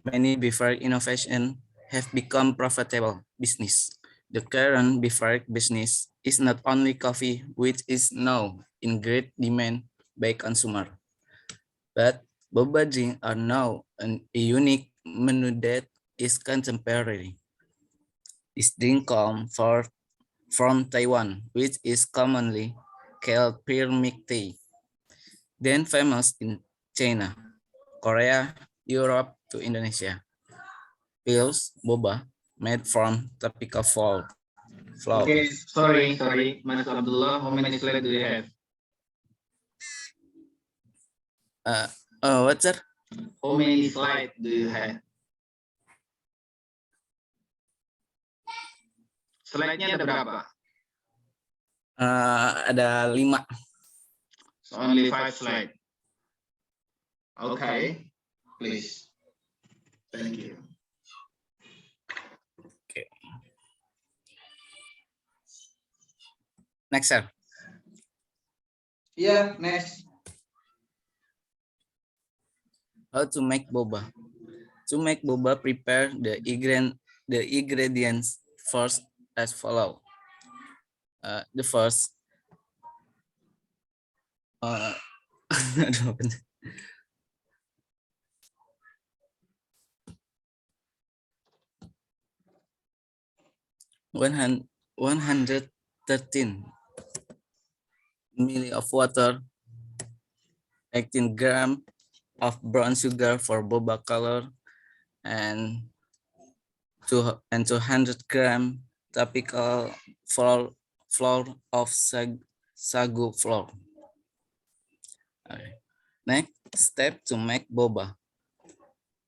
Many beverage innovation have become profitable business. The current beverage business is not only coffee, which is now in great demand by consumer, but boba drinks are now a unique menu that is contemporary. This drink comes from Taiwan, which is commonly called pearl milk tea, then famous in China, Korea, Europe to Indonesia. Pills, boba, made from tropical flower. Okay, sorry, Mas Abdullah, how many slides do you have? What, sir? How many slides do you have? Slide-nya ada berapa? Ada 5. So only 5 slides. Okay, please. Thank you. Okay. Next, sir. Yeah, next. How to make boba? To make boba, prepare the ingredients first as follow. The first, Aduh, apa nih? 113 ml of water, 18 gram of brown sugar for boba color, and 200 gram typical flour of sagu flour. Okay. Next step to make boba.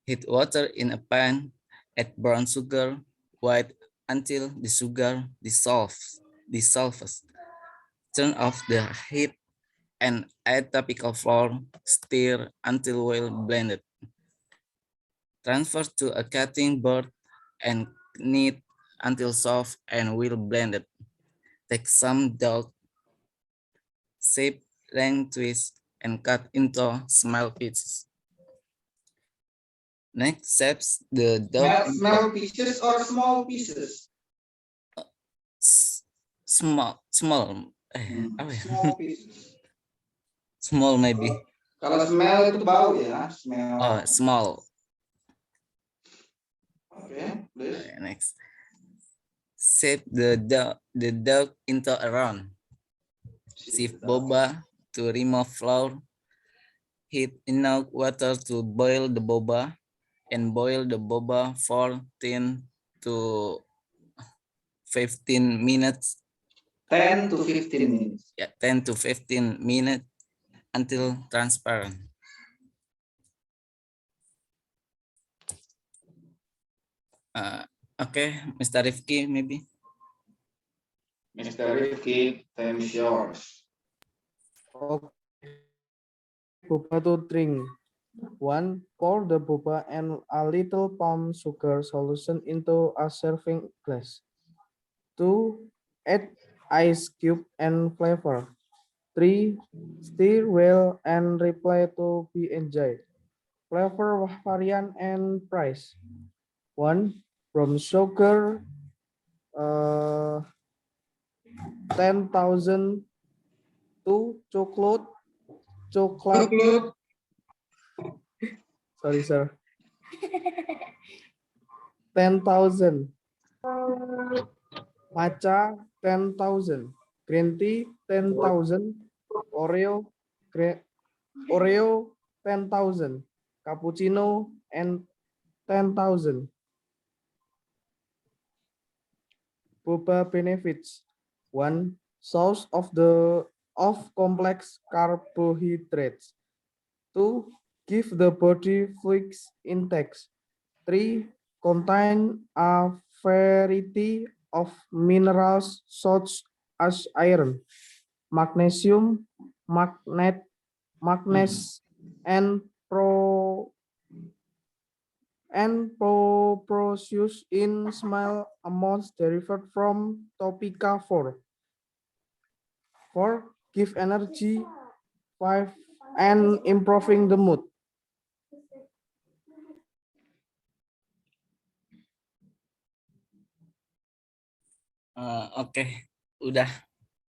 Heat water in a pan, add brown sugar, white until the sugar dissolves. Turn off the heat and add typical flour, stir until well blended. Transfer to a cutting board and knead until soft and well blended. Take some dough, shape, length, twist, and cut into small pieces. Next, steps the dough Small pieces or small pieces? small. Apa ya? Small pieces. Small maybe. Kalau smell itu bau ya, smell. Oh, small. Okay, please. Okay, next. Shape the dough into a round. Sift boba to remove flour. Heat enough water to boil the boba and boil the boba for 10 to 15 minutes. 10 to 15 minutes. Yeah, 10 to 15 minutes until transparent. Okay, Mr. Rifki, maybe. Mr. Rifki, time is yours. Okay. Boba to drink. 1. Pour the boba and a little palm sugar solution into a serving glass. 2. Add ice cube and flavor. 3. Stir well and reply to be enjoyed. Flavor variant and price. 1. From sugar 10,000 to chocolate. Sorry, sir. 10,000. Matcha 10,000. Green tea 10,000. Oreo 10,000. Cappuccino and 10,000. Boba benefits. 1. Source of complex carbohydrates. 2. Give the body fluids intake. 3. Contain a variety of minerals such as iron, magnesium, magnesium, and potassium in small amounts derived from Topica 4. 4. Give energy. 5. And improving the mood. Oke, udah.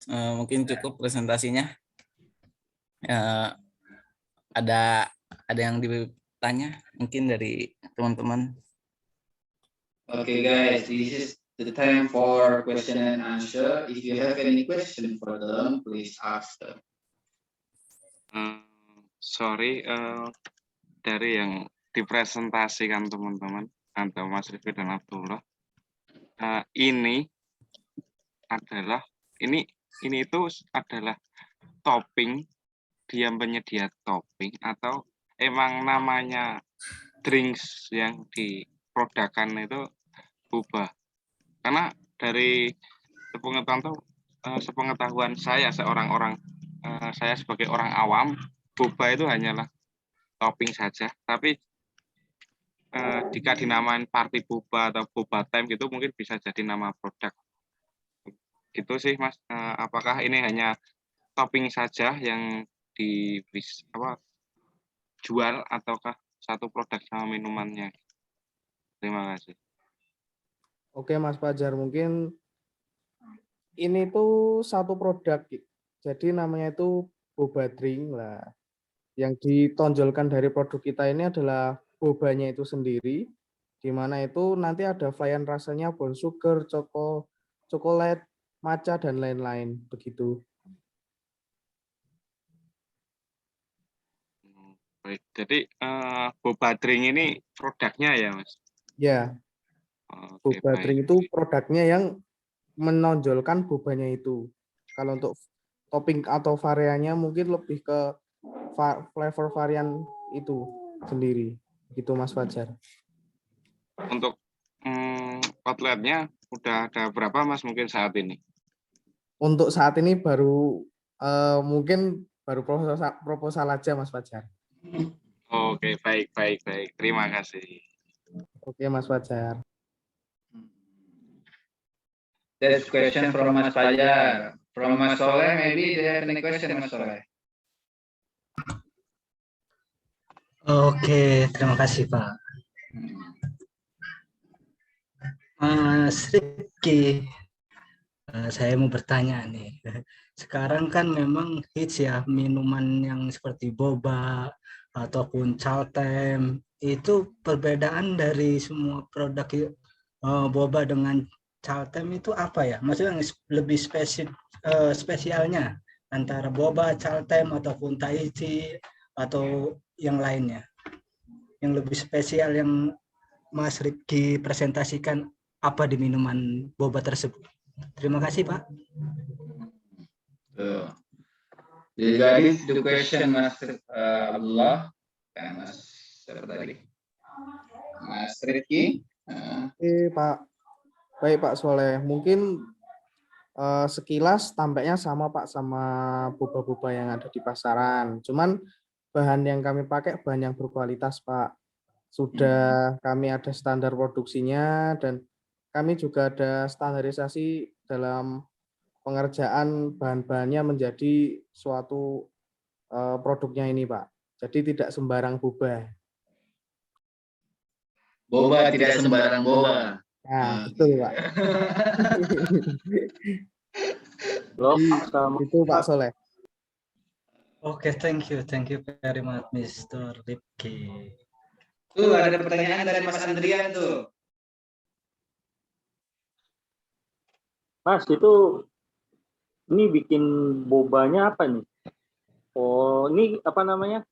Mungkin cukup presentasinya. Ada yang ditanya mungkin dari teman-teman. Okay, guys, this is the time for question and answer. If you have any question for them, please ask them. Sorry, dari yang dipresentasikan teman-teman, atau Mas Rifki dan Abdullah, ini itu adalah topping, dia penyedia topping, atau emang namanya drinks yang diprodukkan itu boba? Karena dari sepengetahuan saya saya sebagai orang awam, boba itu hanyalah topping saja. Tapi jika dinamain party boba atau boba time gitu, mungkin bisa jadi nama produk. Gitu sih, Mas. Apakah ini hanya topping saja yang jual, ataukah satu produk sama minumannya? Terima kasih. Oke, Mas Fajar, mungkin ini tuh satu produk, jadi namanya itu boba drink lah. Yang ditonjolkan dari produk kita ini adalah bobanya itu sendiri, di mana itu nanti ada varian rasanya brown sugar, coklat, matcha, dan lain-lain. Begitu. Baik, jadi boba drink ini produknya ya, Mas? Ya, Oke, boba baik. drink itu produknya yang menonjolkan bobanya itu. Kalau untuk topping atau variannya mungkin lebih ke flavor varian itu sendiri. Gitu Mas Fajar. Untuk outletnya udah ada berapa, Mas, mungkin saat ini? Untuk saat ini baru mungkin baru proposal aja Mas Fajar. Oke, baik. Terima kasih. Oke Mas Fajar. That's question from Mas Fajar. From Mas Soleh, maybe do you have any question, Mas Soleh? Oke, terima kasih Pak. Mas Rifki, saya mau bertanya nih. Sekarang kan memang hits ya minuman yang seperti boba ataupun Chaltem. Itu perbedaan dari semua produk boba dengan Chaltem itu apa ya? Maksudnya yang lebih spesialnya antara boba, Chaltem ataupun Thai tea atau yang lainnya. Yang lebih spesial yang Mas Rifki presentasikan apa di minuman boba tersebut. Terima kasih, Pak. You got it, the question, Mas Abdullah. Mas siapa tadi? Mas Rifki. Oke Pak. Baik Pak Soleh. Mungkin sekilas tampaknya sama Pak sama boba-boba yang ada di pasaran. Cuman bahan yang kami pakai bahan yang berkualitas Pak. Sudah kami ada standar produksinya dan kami juga ada standarisasi dalam pengerjaan bahan-bahannya menjadi suatu produknya ini Pak. Jadi tidak sembarang boba. Boba tidak sembarang boba. Nah, betul Pak. Itu Pak Soleh. Oke, thank you very much, Mr. Rifki. Tuh ada pertanyaan dari Mas Andrian tuh. Mas, itu ini bikin bobanya apa nih? Oh, ini apa namanya?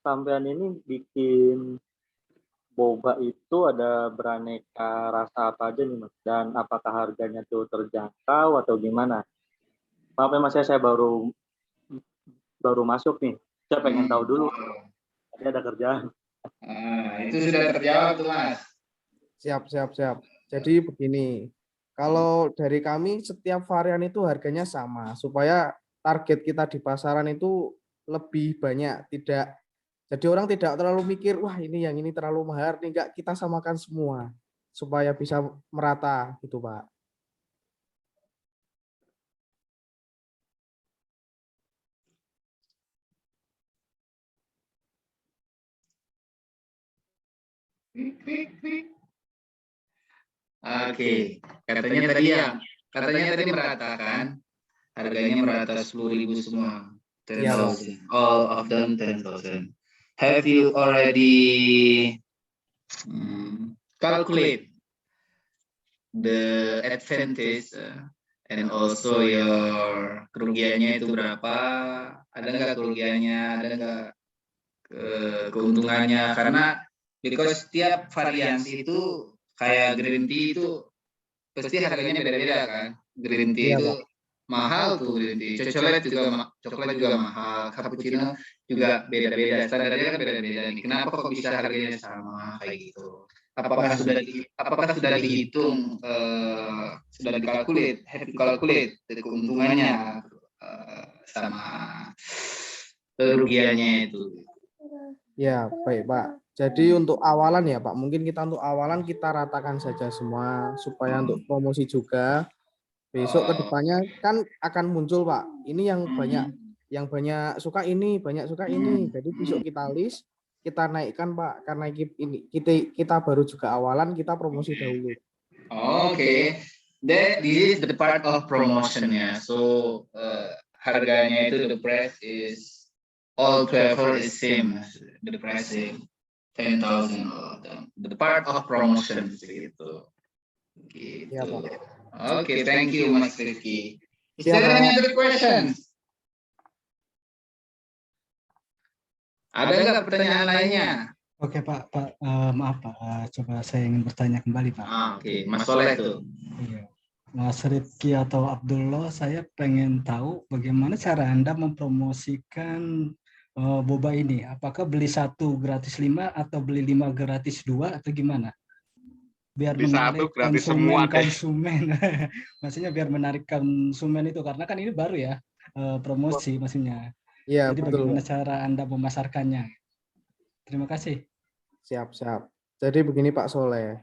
Sampean ini bikin boba itu ada beraneka rasa apa aja nih, Mas? Dan apakah harganya tuh terjangkau atau gimana? Maaf ya Mas, saya baru masuk nih. Saya pengen tahu dulu. Tadi ada kerjaan. Itu sudah terjawab tuh Mas. Siap. Jadi begini, kalau dari kami setiap varian itu harganya sama, supaya target kita di pasaran itu lebih banyak. Jadi orang tidak terlalu mikir, wah ini yang ini terlalu mahal, enggak, kita samakan semua, supaya bisa merata gitu Pak. Oke, katanya tadi merata kan? Harganya merata 10.000 semua. 10,000. All of them 10,000. Have you already calculate the advantage and also your kerugiannya itu berapa? Ada nggak kerugiannya? Ada nggak keuntungannya? Karena because setiap variasi itu kayak green tea itu pasti harganya beda-beda kan. Green tea itu mahal tuh green tea. Coklat juga mahal. Cappuccino juga beda-beda. Standarnya kan beda-beda nih. Kenapa kok bisa harganya sama kayak gitu? Apakah sudah dihitung, sudah dikalkulit, keuntungannya sama kerugiannya itu? Ya, baik Pak. Jadi untuk awalan ya Pak, mungkin kita ratakan saja semua supaya untuk promosi juga. Besok kedepannya kan akan muncul Pak. Ini yang banyak suka ini, Jadi besok kita list, kita naikkan Pak, karena ini kita baru juga awalan, kita promosi dahulu. Oke. This is the part of promotion ya. So harganya itu the price is all 12 is same. The price is 10,000 all of them. The part of promotion gitu. Gitu. Ya, Pak. Okay, thank you, Mas Rifki. Is Siap, there any Pak. other questions? Ada nggak pertanyaan lainnya? Oke Pak, maaf Pak, coba saya ingin bertanya kembali Pak. Oke, Mas Soleh tuh. Iya. Mas Rifki atau Abdullah, saya pengen tahu bagaimana cara Anda mempromosikan boba ini. Apakah beli 1 gratis 5 atau beli 5 gratis 2 atau gimana? Biar Beli 1 menarik gratis semua deh. konsumen. Maksudnya biar menarik konsumen itu, karena kan ini baru ya, promosi maksudnya. Iya, Jadi betul. bagaimana cara Anda memasarkannya? Terima kasih. Siap. Jadi begini Pak Soleh,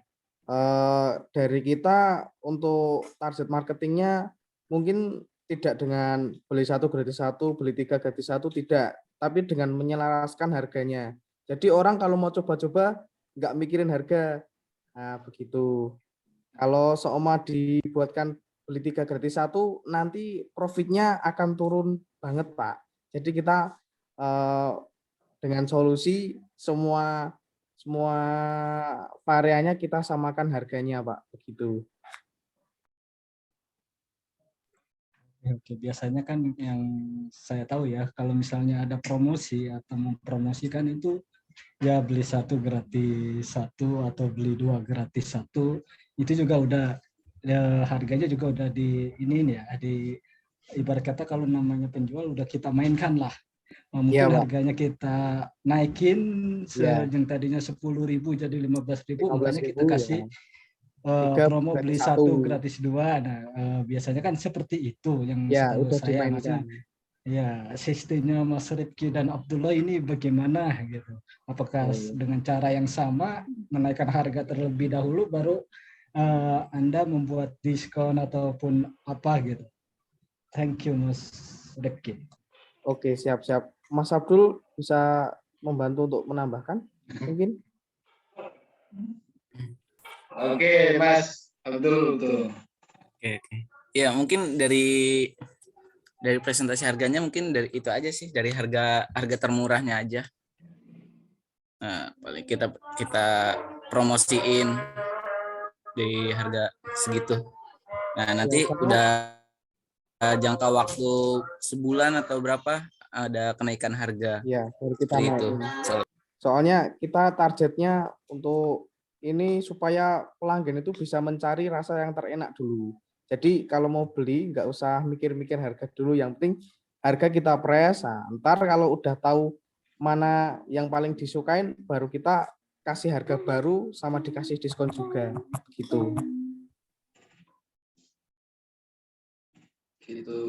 dari kita untuk target marketingnya mungkin tidak dengan beli 1 gratis 1, beli 3 gratis 1, tidak. Tapi dengan menyelaraskan harganya. Jadi orang kalau mau coba-coba nggak mikirin harga. Nah, begitu. Kalau seumpama dibuatkan beli 3 gratis 1, nanti profitnya akan turun banget Pak. Jadi kita dengan solusi semua variannya kita samakan harganya Pak, begitu. Oke, biasanya kan yang saya tahu ya, kalau misalnya ada promosi atau mempromosikan itu ya beli 1 gratis 1 atau beli 2 gratis 1, itu juga udah ya, harganya juga udah di ini ya, di ibarat kata kalau namanya penjual udah kita mainkan lah. Mungkin Iya, Pak. harganya kita naikin Iya. yang tadinya 10.000 jadi 15.000, makanya kita 15.000 kasih ya. 3 promo beli gratis 1 1. gratis 2. Nah, biasanya kan seperti itu yang Ya, setahu udah saya. Maksudnya, dimainkan. ya sistemnya Mas Rifki dan Abdullah ini bagaimana gitu? Apakah dengan cara yang sama menaikkan harga terlebih dahulu baru Anda membuat diskon ataupun apa gitu? Thank you Mas Rifki. Oke, siap. Mas Abdul bisa membantu untuk menambahkan mungkin? Oke, Mas Abdul tuh. Oke. Ya, mungkin dari presentasi harganya mungkin dari itu aja sih, dari harga termurahnya aja. Nah, paling kita promosiin di harga segitu. Nah, nanti udah jangka waktu sebulan atau berapa ada kenaikan harga. Ya, baru kita Seperti itu. naikin. Soalnya kita targetnya untuk ini supaya pelanggan itu bisa mencari rasa yang terenak dulu. Jadi kalau mau beli nggak usah mikir-mikir harga dulu, yang penting harga kita press. Nah, ntar kalau udah tahu mana yang paling disukain, baru kita kasih harga baru sama dikasih diskon juga, gitu. Gitu.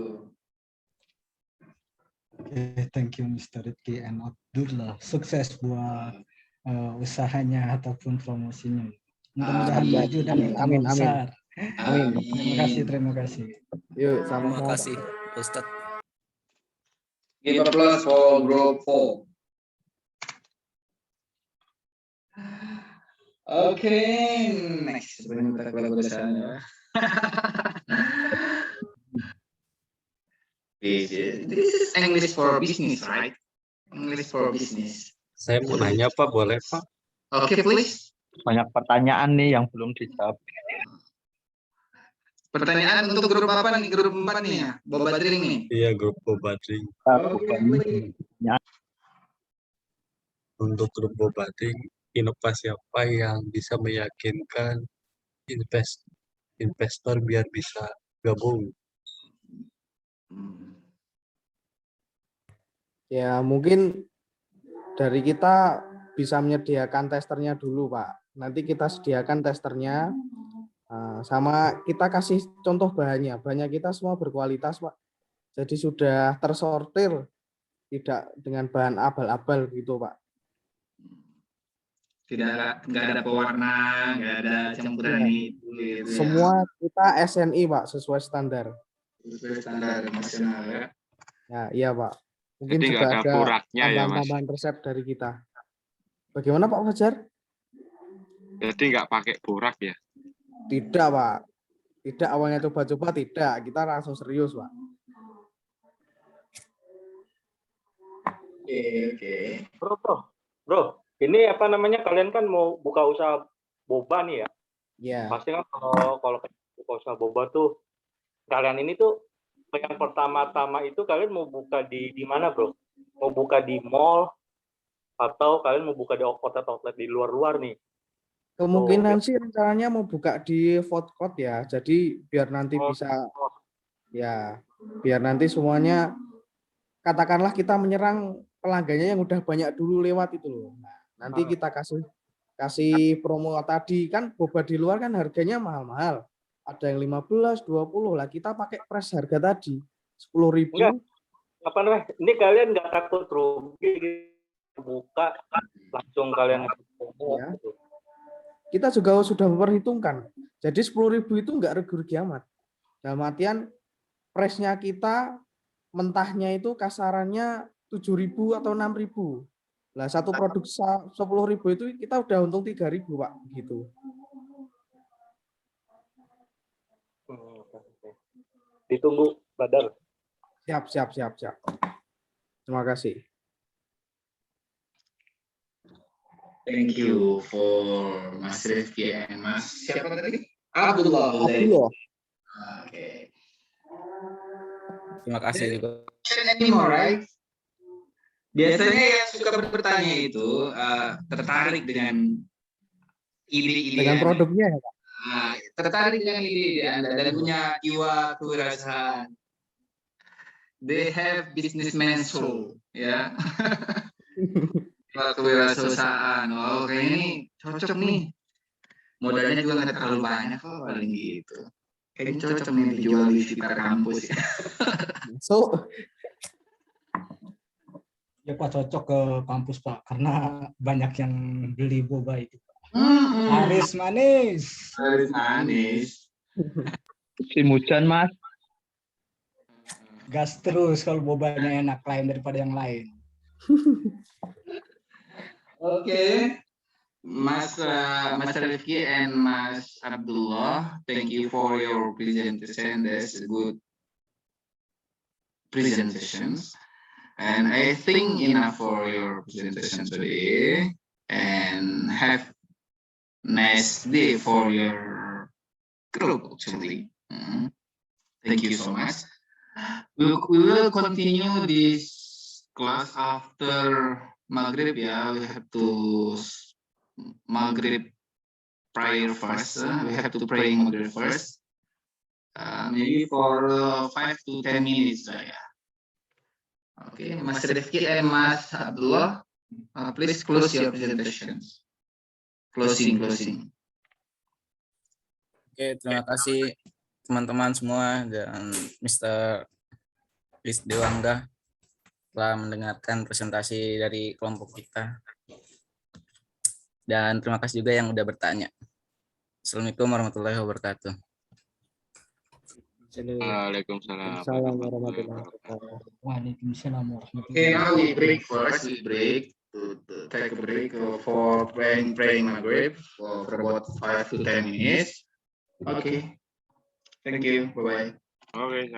Oke, thank you Mr. Rifki and Abdullah. Sukses buat usahanya ataupun promosinya. Mudah-mudahan maju dan bertambah besar. Terima kasih. Yuk, Terima sama-sama. kasih, Ustadz. Give applause for group 4. Oke, next. Sebentar lagu dasarnya. This is English for business, right? English for business. Saya mau nanya Pak, boleh Pak? Okay, please. Banyak pertanyaan nih yang belum dijawab. Pertanyaan untuk grup apa nih? Grup 4 nih ya? Boba Drink nih? Iya, grup Boba Drink. Untuk grup Boba Drink, inovasi apa yang bisa meyakinkan investor biar bisa gabung? Ya, mungkin dari kita bisa menyediakan testernya dulu, Pak. Nanti kita sediakan testernya, sama kita kasih contoh bahannya. Bahannya kita semua berkualitas, Pak. Jadi sudah tersortir, tidak dengan bahan abal-abal gitu, Pak. Nggak ada pewarna, nggak ada campuran itu. Gitu, semua kita SNI, Pak, sesuai standar. Sesuai standar nasional ya. Ya, iya, Pak. Mungkin Jadi juga nggak ada ada boraknya ya, Mas? tambahan-tambahan resep dari kita. Bagaimana Pak Fajar? Jadi nggak pakai borak ya? Tidak, Pak. Tidak, awalnya coba-coba tidak. Kita langsung serius, Pak. Oke. Bro, ini apa namanya, kalian kan mau buka usaha boba nih ya? Ya, Pasti kan kalau buka usaha boba tuh, kalian ini tuh yang pertama-tama itu kalian mau buka di mana, bro? Mau buka di mall atau kalian mau buka di outlet di luar-luar nih? kemungkinan sih rencananya mau buka di food court ya. Jadi biar nanti bisa biar nanti semuanya, katakanlah kita menyerang pelanggannya yang udah banyak dulu lewat itu loh. Nah, nanti kita kasih promo tadi, kan boba di luar kan harganya mahal-mahal. Ada yang 15, 20 lah, kita pakai price harga tadi 10.000. Enggak, apa namanya? Ini kalian nggak takut rugi buka langsung kalian Ya. Kita juga sudah memperhitungkan. Jadi 10.000 itu enggak rugi amat. Dalam artian price-nya kita mentahnya itu kasarannya 7.000 atau 6.000. Lah satu produk 10.000 itu kita udah untung 3.000, Pak, gitu. Ditunggu, Badar. Siap. Terima kasih. Thank you for Mas Rifki and Mas siapa tadi? Abdullah. Oke. Terima kasih juga. Anymore, right? Biasanya yang suka bertanya itu tertarik dengan ide-ide Dengan produknya ya, Pak. tertarik dengan ide-ide Anda dan punya jiwa kewirausahaan. They have businessman soul, ya. Kewirausahaan. Oh, kayaknya ini cocok nih. Modalnya juga nggak terlalu banyak kok, paling gitu. Kayaknya cocok nih dijual di sekitar kampus ya. So, Ya Pak, cocok ke kampus Pak, karena banyak yang beli boba itu. Laris manis. Musim hujan, Mas. Gas terus kalau bobanya enak, lain daripada yang lain. Oke. Mas Rifki and Mas Abdullah, thank you for your presentation. That's a good presentations. And I think enough for your presentation today. And have nice day for your group actually. Thank you so much. We will continue this class after Maghrib. Yeah, we have to Maghrib prayer first. We have to pray Maghrib first. Maybe for 5 to 10 minutes. Yeah. Okay, Mas Rifki and Mas Abdullah, please close your presentations. Closing. Oke, terima kasih teman-teman semua dan Mr. Lis Dewangga telah mendengarkan presentasi dari kelompok kita. Dan terima kasih juga yang udah bertanya. Assalamualaikum warahmatullahi wabarakatuh. Waalaikumsalam warahmatullahi wabarakatuh. Waalaikumsalam warahmatullahi Okay, now we break first. We break to take a break for praying Maghrib for about 5 to 10 minutes. Okay. Thank you. Bye-bye. Oke,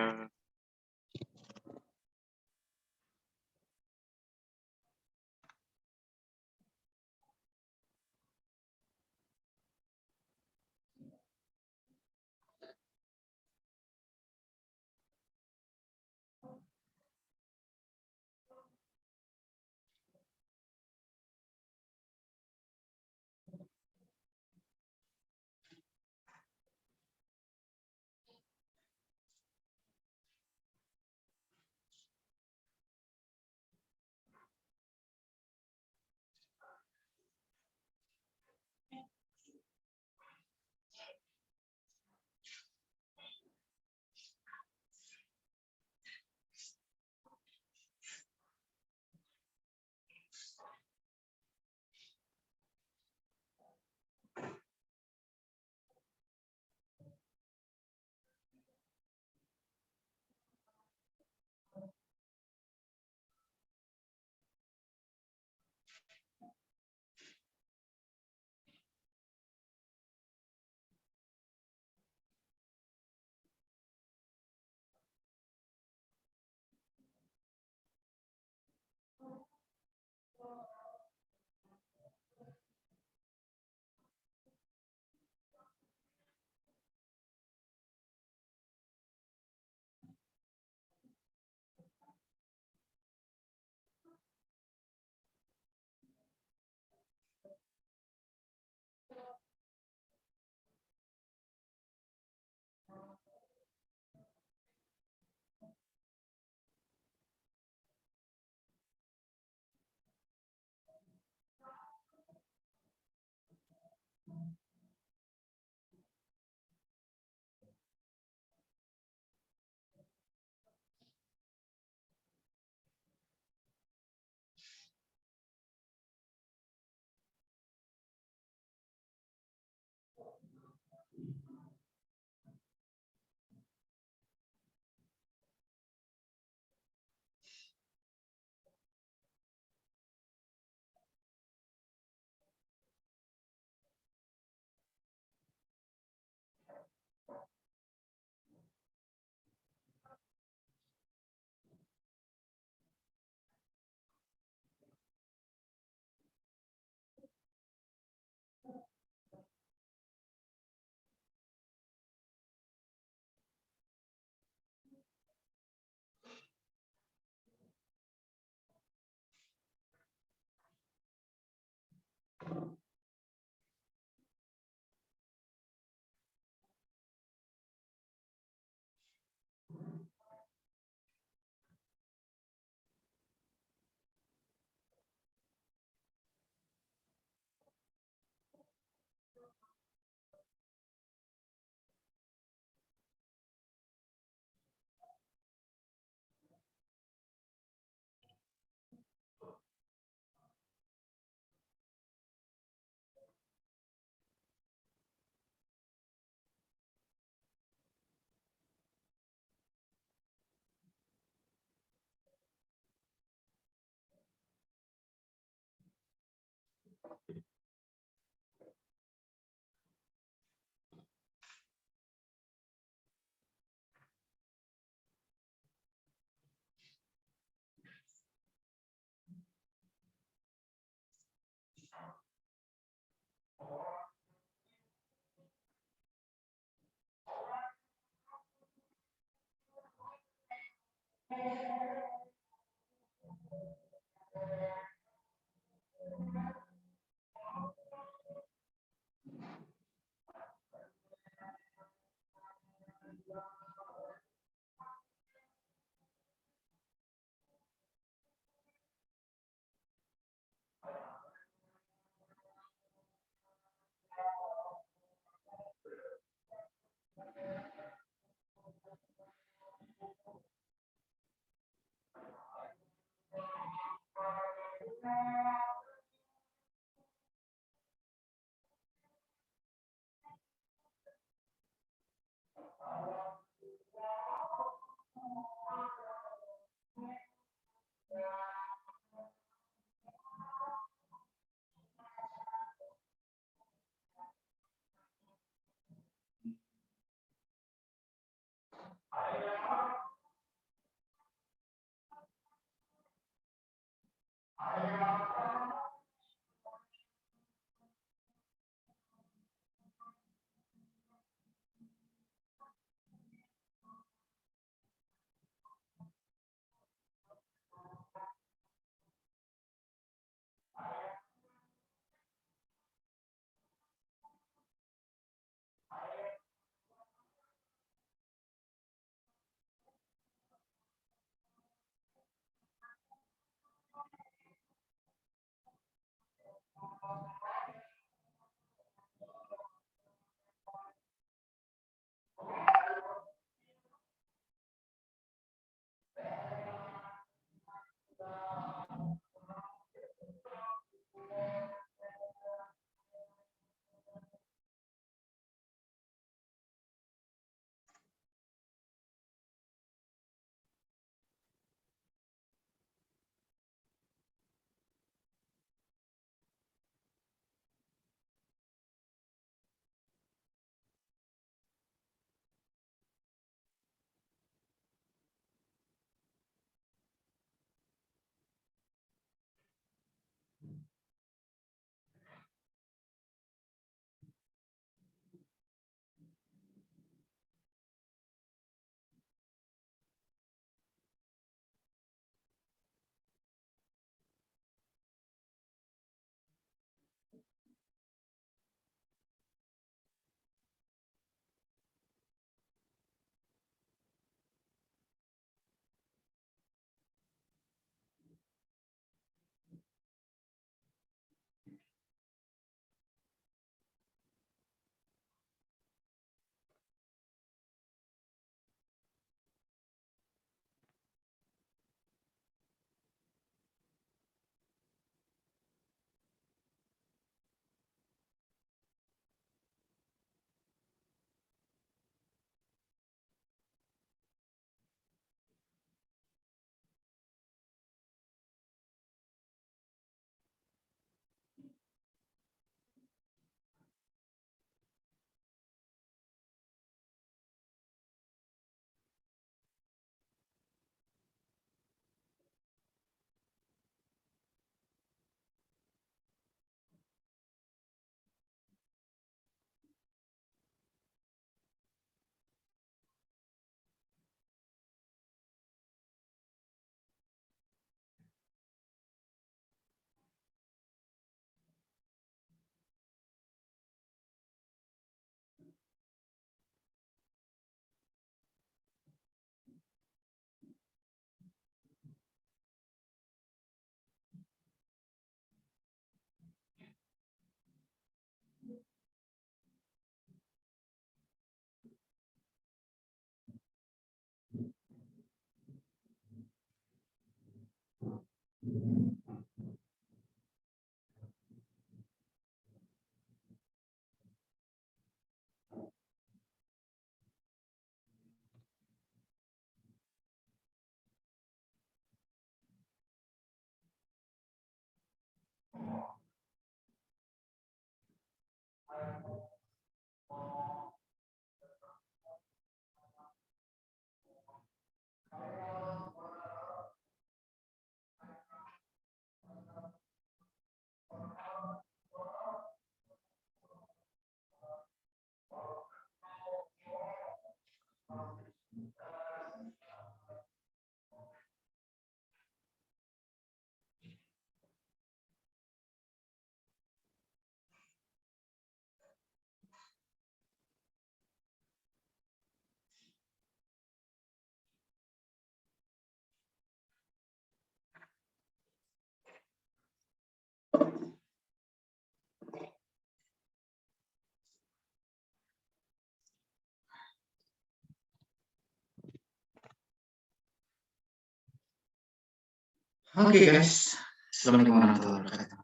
Oke guys, Assalamualaikum warahmatullahi wabarakatuh.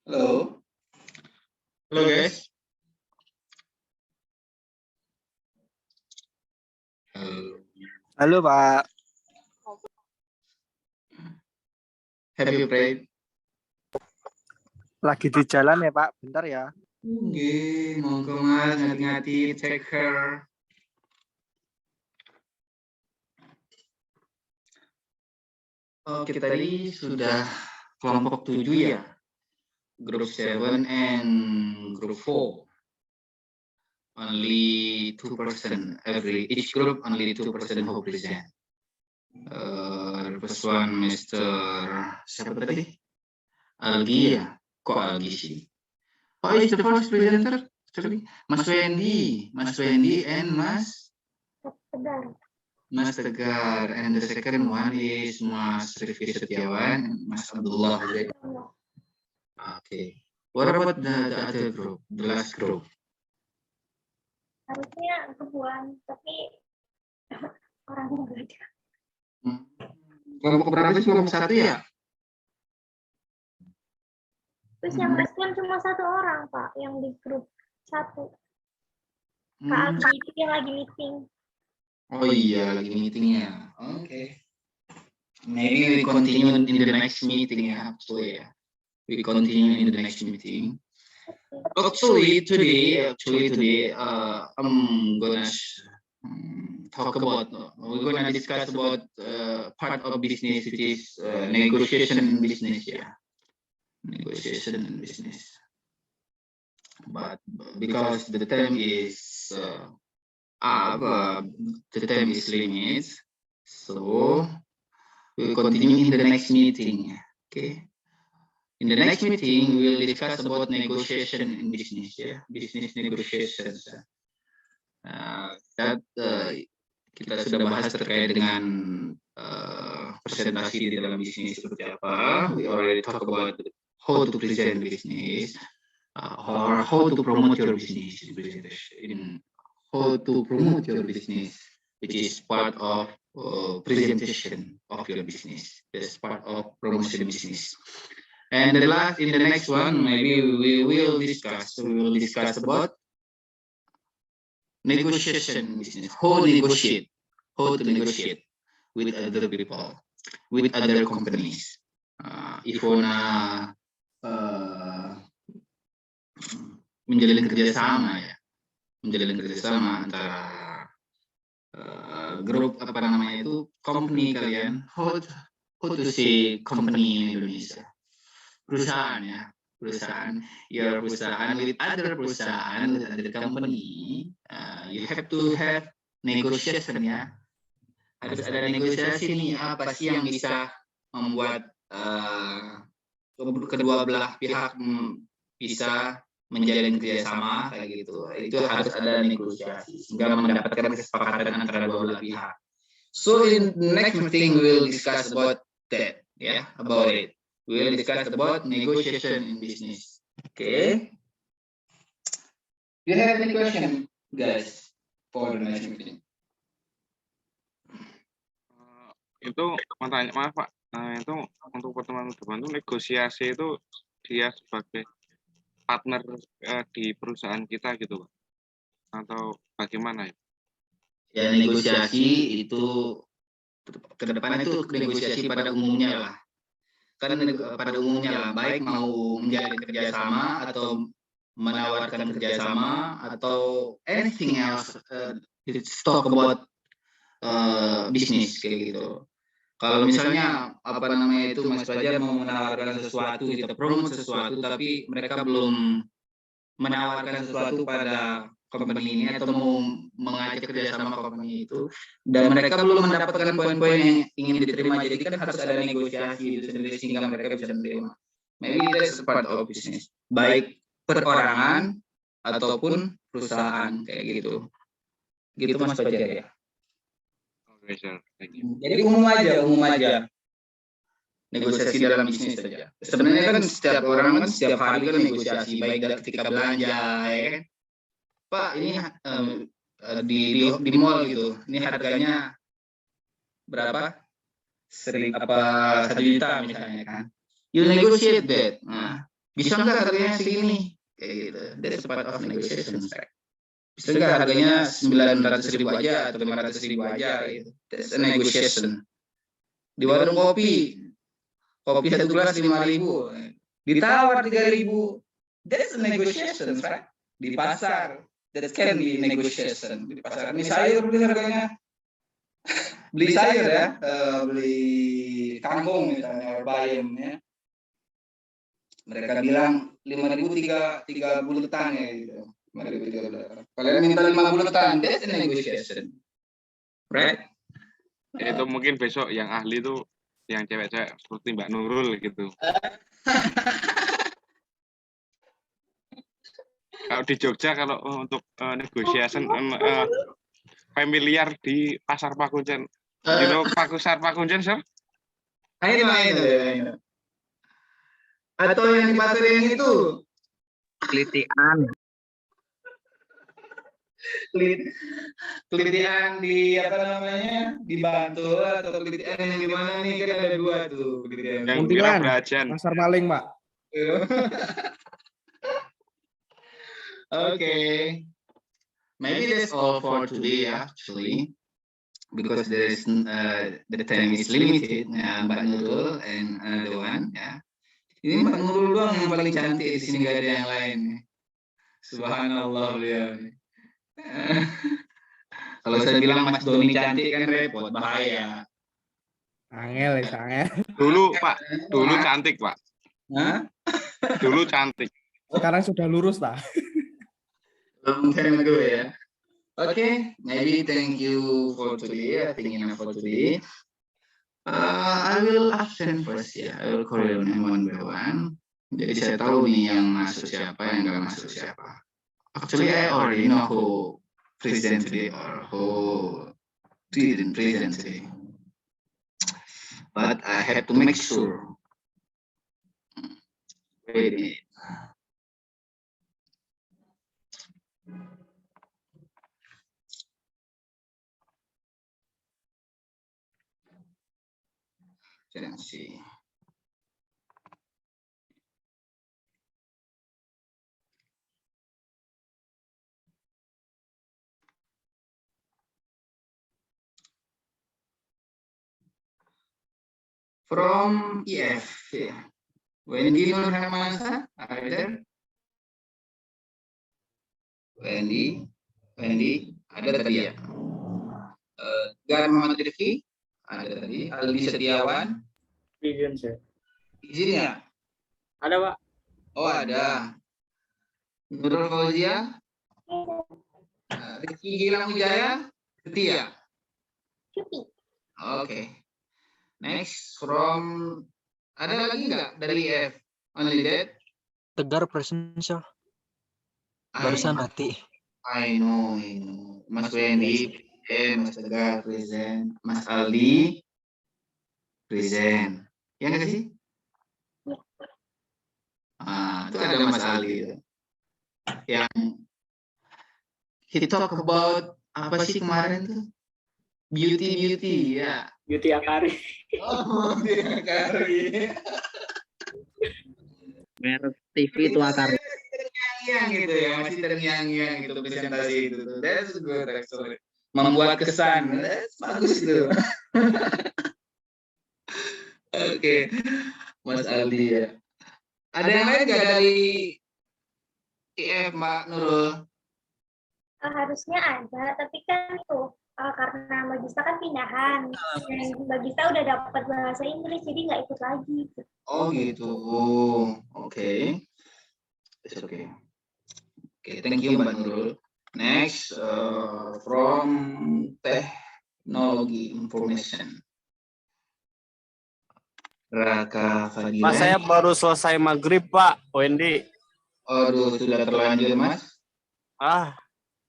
Halo. Halo guys. Halo Pak. Have you prayed? Lagi di jalan ya Pak, bentar ya. Oke, monggo mas, hati-hati, take care. Oke, tadi sudah kelompok 7 ya. Group 7 and group 4. Only 2% each group only 2% who present. First one Mr. siapa tadi? Algi ya? Kok Algi sih? Oh, is the first presenter? Sorry. Mas Wendy and Mas Tegar, and the second one is Mas Rifki Setiawan, Mas Abdullah. Okay. What about the other group, the last group? Harusnya kebuan, tapi orangnya nggak ada. Kelompok berapa sih? Kelompok 1 ya? Terus yang respon cuma 1 orang Pak, yang di grup 1. Kak Aldi itu yang lagi meeting. Oh iya, lagi meetingnya. Oke. Maybe we continue in the next meeting ya, actually ya. We continue in the next meeting. Actually today, I'm gonna talk about. We're gonna discuss about part of business, which is negotiation in business ya. Negotiation in business. But because the term is limits, so we'll continue in the next meeting. Okay. In the next meeting, we will discuss about negotiation in business, ya, business negotiations. Kita sudah bahas terkait dengan presentasi di dalam bisnis seperti apa. We already talk about how to present business, or how to promote your business in how to promote your business, which is part of presentation of your business. That's part of promotion business. And in the next one, maybe we will discuss about negotiation business. How to negotiate with other people, with other companies. If wanna menjalin kerjasama antara grup company kalian. How to say company in Indonesia? Perusahaan ya, your perusahaan with other perusahaan, with other company, you have to have negotiation ya. Harus ada negosiasi nih, apa sih yang bisa membuat kedua belah pihak bisa menjalin kerjasama kayak gitu. Itu harus ada negosiasi sehingga mendapatkan kesepakatan antara dua belah pihak. So in the next meeting we will discuss about that, about it. We will discuss about negotiation in business. Okay. Do you have any question, guys, for the next meeting? Itu maaf Pak, itu untuk pertemuan depan itu negosiasi itu dia sebagai partner di perusahaan kita gitu Pak, atau bagaimana ya? Ya negosiasi itu ke depan itu negosiasi pada umumnya lah. Kan pada umumnya lah, baik mau menjalin kerjasama atau menawarkan kerjasama atau anything else, it's talk about bisnis kayak gitu. Kalau misalnya Mas Fajar mau menawarkan sesuatu, kita promote sesuatu, tapi mereka belum menawarkan sesuatu pada company ini atau mau mengajak kerjasama company itu, dan mereka belum mendapatkan poin-poin yang ingin diterima, jadi kan harus ada negosiasi itu sendiri sehingga mereka bisa menerima. Maybe that's part of business, baik perorangan ataupun perusahaan kayak gitu. Gitu Mas Fajar ya. Oke, sir. Thank you. Jadi umum aja. Negosiasi dalam bisnis saja. Sebenarnya kan setiap orang kan setiap hari kan negosiasi, baik ketika belanja, ya kan. Pak, ini di mall gitu, ini harganya berapa? 1 juta misalnya kan. You negotiate that. Nah, bisa nggak harganya segini? Kayak gitu. That's part of negotiation. Bisa nggak harganya 900.000 aja atau 500.000 aja? Gitu. That's a negotiation. Di warung kopi 1 gelas 5.000, ditawar 3.000. That's a negotiation, right? Di pasar, that can be negotiation. Di pasar ini sayur beli harganya, beli sayur ya, beli kangkung misalnya, bayam ya. Mereka bilang 5.000 tiga bulatan ya gitu. 5.000 3 bulatan. Kalian minta 5 bulatan, that's a negotiation, right? Itu mungkin besok yang ahli tuh yang cewek-cewek seperti Mbak Nurul gitu. Kalau di Jogja kalau untuk negotiation familiar di Pasar Pakuncen. You know Pasar Pakuncen, sir? I know. Atau yang di pasar yang itu Kelitian. kelitian di apa namanya, di Bantul atau kelitian yang di mana nih, kan ada 2 tuh kelitian. Yang Muntilan, kira Brajan. pasar maling, Pak. Okay, maybe that's all for today actually, because there is the time is limited. Mbak Nurul and another one ya. Ini Mbak Nurul doang yang paling cantik di sini, gak ada yang lain. Subhanallah beliau. Kalau saya bilang Mas Doni cantik kan repot, bahaya. Angel. Dulu Pak, dulu cantik Pak. Hah? Dulu cantik. Sekarang sudah lurus lah. Long time ago ya. Okay, maybe thank you for today. I think enough for today. I will absent first ya. I will call your name one by one. Jadi saya tahu nih yang masuk siapa, yang nggak masuk siapa. Actually, I already know who present today or who didn't present today. But I have to make sure. Wait a minute. Let's see. From EF, yeah. Wendy Nur Hermansa, are you there? Wendy, ada tadi ya. Gar Muhammad Rifki, ada tadi. Aldi Setiawan, Izin saya. izin ya? Ada Pak. Oh ada. Nurul Fauzia, Rizky Gilang Wijaya, Setia. Cuti. Okay. Next from, ada lagi nggak dari EF? Only that? Tegar present, sir. Barusan mati. I know. Mas Wendy, Mas Tegar present, Mas Aldi present. Ya nggak sih? Itu ada Mas Aldi. Yang he talk about apa sih kemarin tuh? Beauty ya. Beauty Akari. Oh, Beauty Akari. Merek TV itu Akari. Terngiang gitu ya, masih terngiang gitu presentasi itu. That's good actually. Membuat kesan, that's bagus itu. Oke, Mas Aldi ya. Ada yang lain nggak dari IF, Mbak Nurul? Harusnya ada, tapi kan itu karena Mbak Gista kan pindahan, dan Mbak Gista udah dapat bahasa Inggris, jadi nggak ikut lagi. Oh gitu, oke. It's okay. Okay, thank you Mbak Nurul. Next, from Teknologi Information. Raka Fadila. Pak, saya baru selesai maghrib, Pak. Wendy. Aduh, sudah terlanjur, Mas. Ah,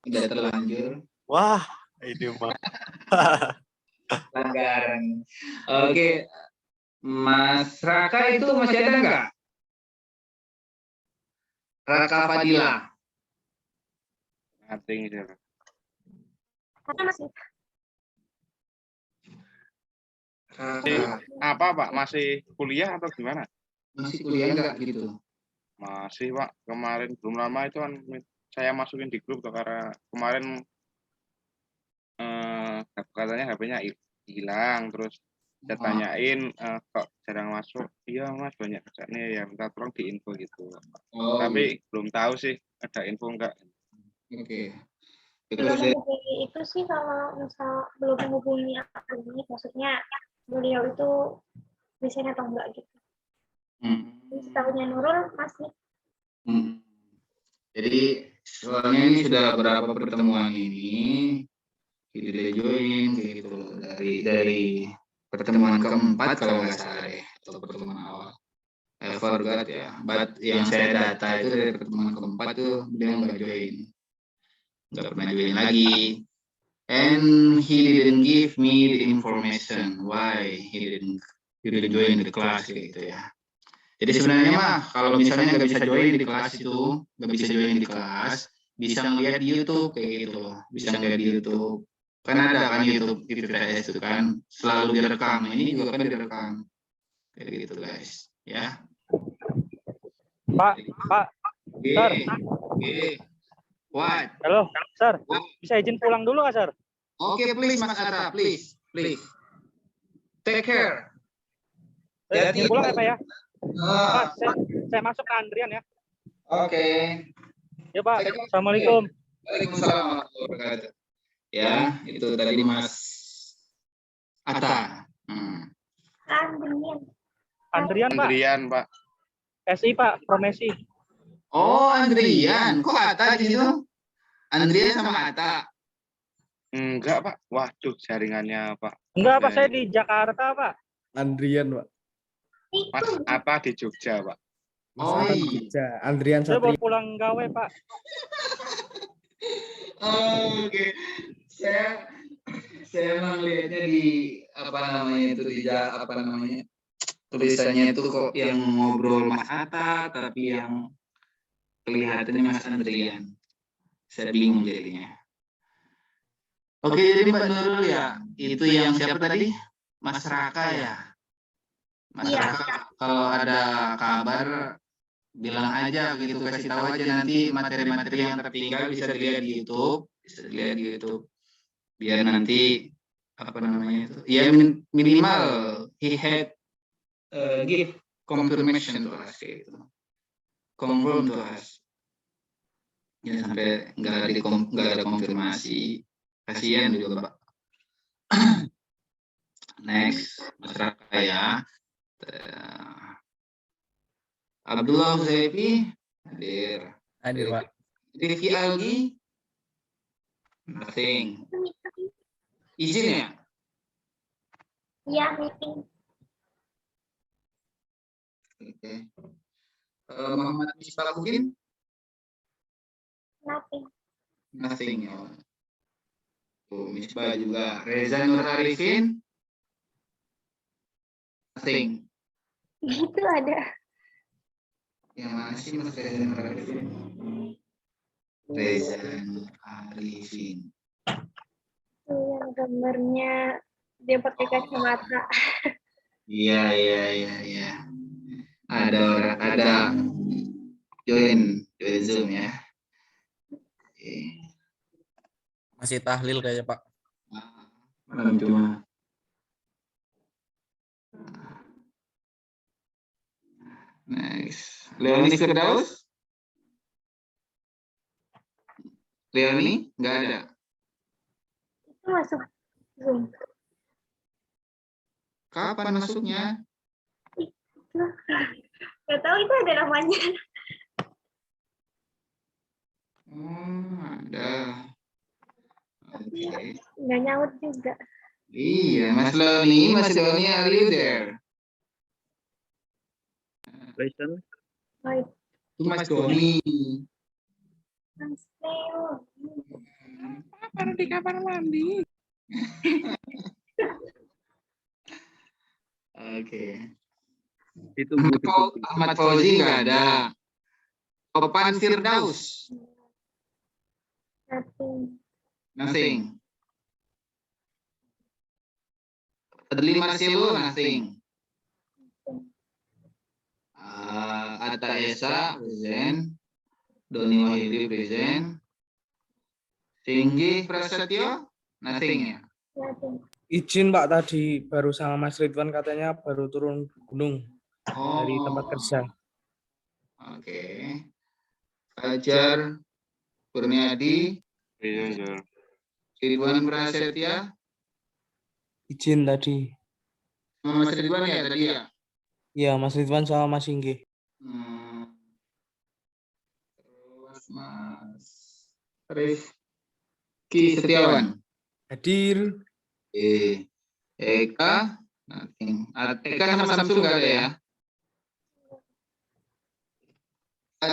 Sudah terlanjur. wah, ini mah. pelanggaran. Oke, Mas Raka itu masih ada nggak? Raka Fadila. Nothing, sir. Karena masih Apa Pak? Masih kuliah atau gimana? Masih kuliah nggak gitu? Masih Pak. Kemarin belum lama itu kan saya masukin di grup tuh, karena kemarin katanya HP-nya hilang, terus saya tanyain kok jarang masuk. Iya Mas, banyak kerjaannya ya, minta tolong diinfo gitu. Oh, Tapi belum tahu sih ada info enggak. oke. belum Terus menghubungi itu sih, kalau misal belum menghubungi aku ini, maksudnya beliau itu biasanya atau enggak gitu. Setahunya Nurul masih. Jadi soalnya ini sudah beberapa pertemuan ini kita join gitu dari pertemuan keempat kalau nggak salah deh, atau pertemuan awal. I forgot ya, but yang saya data itu dari pertemuan keempat tuh beliau nggak pernah join lagi. And he didn't give me the information why he didn't join the class gitu ya. Jadi sebenarnya mah kalau misalnya nggak bisa join di kelas itu, nggak bisa join di kelas, bisa ngeliat di YouTube kayak gitu loh, bisa ngeliat di YouTube. Kan ada kan YouTube IPTS itu kan selalu direkam. Ini juga kan direkam kayak gitu guys, ya. Pak, Sir. What? Halo, Sir. Bisa izin pulang dulu nggak, Sir? Oke, please Mas Atta, please. Take care. Saya izin pulang ya, Pak ya. Pak, saya masuk ke antrian ya. Oke. Ya, Pak. Assalamualaikum. Waalaikumsalam warahmatullahi wabarakatuh. Ya, itu tadi Mas Atta. Andrian. Andrian, Pak. SI, Pak. Promesi. Oh, Andrian. Kok Atta di situ? Andrian sama Atta. Enggak Pak. Waduh, jaringannya Pak. Enggak, Pak. Saya di Jakarta, Pak. Andrian, Pak. Mas Atta di Jogja, Pak. Oh, iya. Andrian Saya Satria. baru pulang gawe, Pak. Oke. Saya melihatnya di apa namanya itu tulisannya itu kok yang ngobrol Mas Atta, tapi yang kelihatannya Mas Andrian. Saya bingung jadinya. Oke, jadi Mbak Nurul ya, itu yang siapa tadi? Mas Raka ya. Mas Raka, kalau ada kabar bilang aja gitu, kasih tahu aja, nanti materi-materi yang tertinggal bisa dilihat di YouTube, biar nanti apa namanya itu, ya minimal he had give confirmation to us gitu, confirm to us, ya sampai nggak ada konfirmasi, kasihan juga Pak. Next, masyarakat ya. Abdullah Huzaifi hadir. Hadir, Pak. Rifki Algi nothing. Izin ya? Iya, meeting. Oke. Muhammad Misbahuddin nothing ya. Misbah juga. Reza Nur Arifin nothing. Itu ada. Yang mana sih Mas Reza Nur Arifin? Reza Nur Arifin. Itu yang gambarnya dia pakai kacamata. Iya. Ada join Zoom ya. Masih tahlil kayaknya, Pak. Malam Jumat. Next. Leoni Firdaus? Leoni? Nggak ada. Itu masuk Zoom. Kapan masuknya? Gak tahu itu ada namanya. Ada. Oke. Nggak nyaut juga. Iya, Mas Leoni, are you there? Listen. Baik. Itu Mas Doni. Mas Leo. Baru di kamar mandi. Oke. Itu buku. Ahmad Fauzi nggak ada. Topan Firdaus. Nothing. Fadli Marcelo, nothing. Atta Esa, present. Doni Wahidi, present. Singgi Prasetyo, nothing ya. Izin Pak, tadi baru sama Mas Ridwan katanya baru turun gunung dari tempat kerja. Oke. Fajar Kurniadi, Ridwan Prasetya, Izin tadi. Mas Ridwan ya tadi ya. Ya, Mas Ridwan sama Mas Singgi. Terus Mas Rizky Setiawan. Hadir. Eka, nothing. Eka sama Samsul nggak ada ya?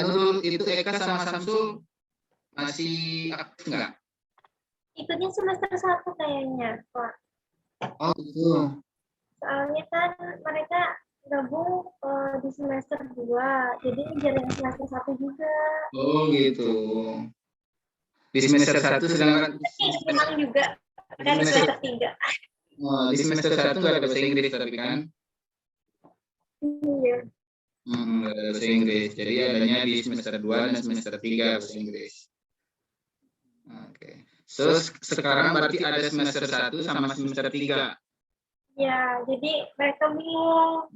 Nurul itu Eka sama Samsul masih aktif nggak? Ikutnya semester 1 kayaknya, Pak. Oh gitu. Soalnya kan mereka gabung di semester 2, jadi jalan semester 1 juga. Oh gitu. Di semester 1 sedangkan Memang juga kan di semester 3. di semester 1 nggak ada bahasa Inggris tapi kan? Iya. Nggak ada bahasa Inggris. Jadi adanya di semester 2 dan semester 3 bahasa Inggris. Oke. So, sekarang berarti ada semester 1 sama semester 3. Ya, jadi mereka bingung.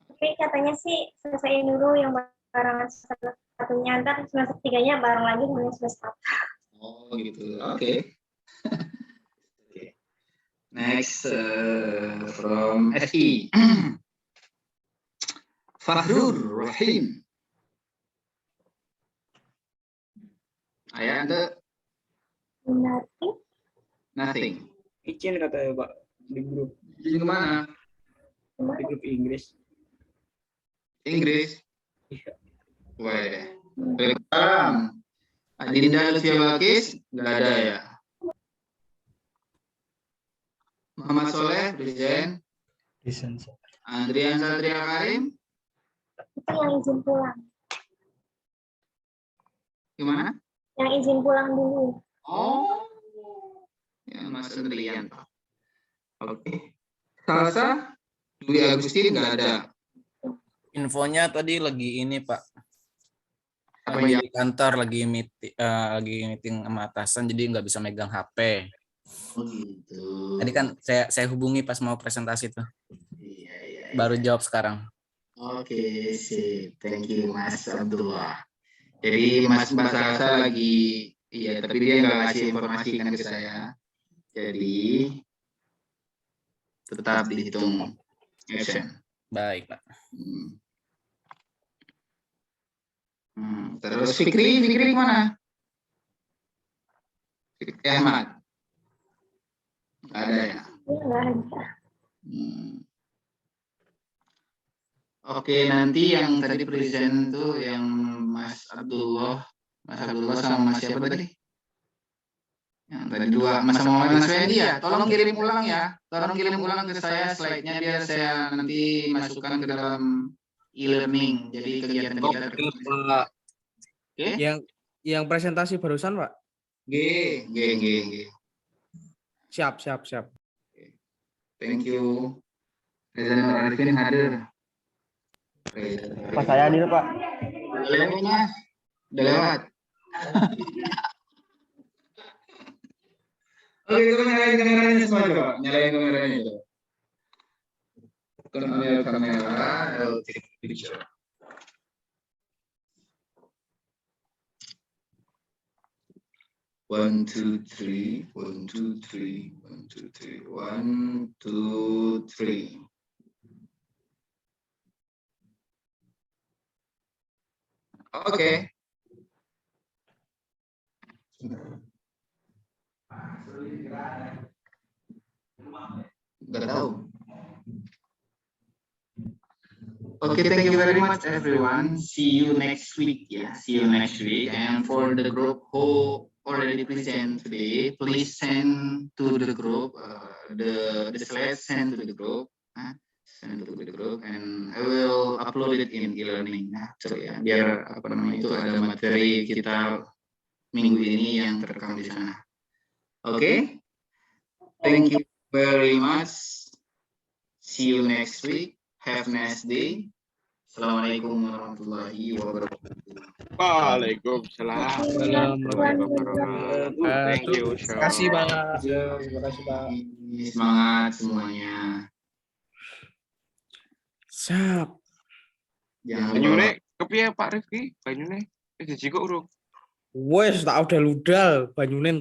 Tapi katanya sih selesaiin dulu yang barengan semester 1-nya, ntar semester 3-nya bareng lagi dengan semester 1. Oh gitu. Oke. Next from SI. Fahrur Rahim. Ayah Anda? Nothing. Izin katanya Pak di grup. Izin kemana? Di grup Inggris. Inggris? Iya. Wah. Waalaikumsalam. Adinda Lutfia Balkis? Nggak ada ya? Muhammad Soleh, present. Present. Andrian Satria Karim? Itu yang izin pulang. Gimana? Yang izin pulang dulu. Oh. Ya, Mas Andrian. Oke. Salsa? Dwi Agustin nggak ada. Infonya tadi lagi ini Pak. Apa Lagi ya? di kantor lagi meeting sama atasan jadi nggak bisa megang HP. Oh gitu. Tadi kan saya hubungi pas mau presentasi tuh. Iya. Baru jawab sekarang. Oke, sip. Thank you Mas Abdullah. Jadi Mas Salsa lagi, iya tapi dia nggak ngasih informasi kan ke saya. Jadi tetap dihitung action. Baik Pak. Terus Fikri kemana? Fikri Ahmad. Nggak ada ya? Nggak ada. Oke, nanti yang tadi present tuh yang Mas Abdullah sama Mas siapa tadi? Yang tadi dua, Mas sama Mas Wendy ya. Tolong kirim ulang ya. Tolong kirim ulang ke saya slide-nya biar saya nanti masukkan ke dalam e-learning. Jadi kegiatan kita. Oke. Yang presentasi barusan, Pak? G. Siap. Thank you. Presenter Arifin hadir. Pak saya hadir Pak. Udah lewat. Oke, itu nyalain kameranya semua coba. Nyalain kameranya itu. Kamera, take picture. One, two, three. 1, 2, 3. 1, 2, 3. 1, 2, 3. Oke. Nggak tahu. Okay, thank you very much everyone. See you next week. Yeah, see you next week. And for the group who already present today, please send to the group the slides, send to the group, send to the group, and I will upload it in e-learning. Nah, so ya, biar apa namanya itu ada materi kita minggu ini yang terekam di sana. Oke, thank you very much. See you next week. Have a nice day. Assalamualaikum warahmatullahi wabarakatuh. Waalaikumsalam warahmatullahi wabarakatuh. Thank you. Terima kasih, Pak. Terima kasih, Pak. Semangat semuanya. Siap. Jangan Banyune kepiye Pak Rifki? Banyune wis jiko urung? Wes tak udah ludal banyune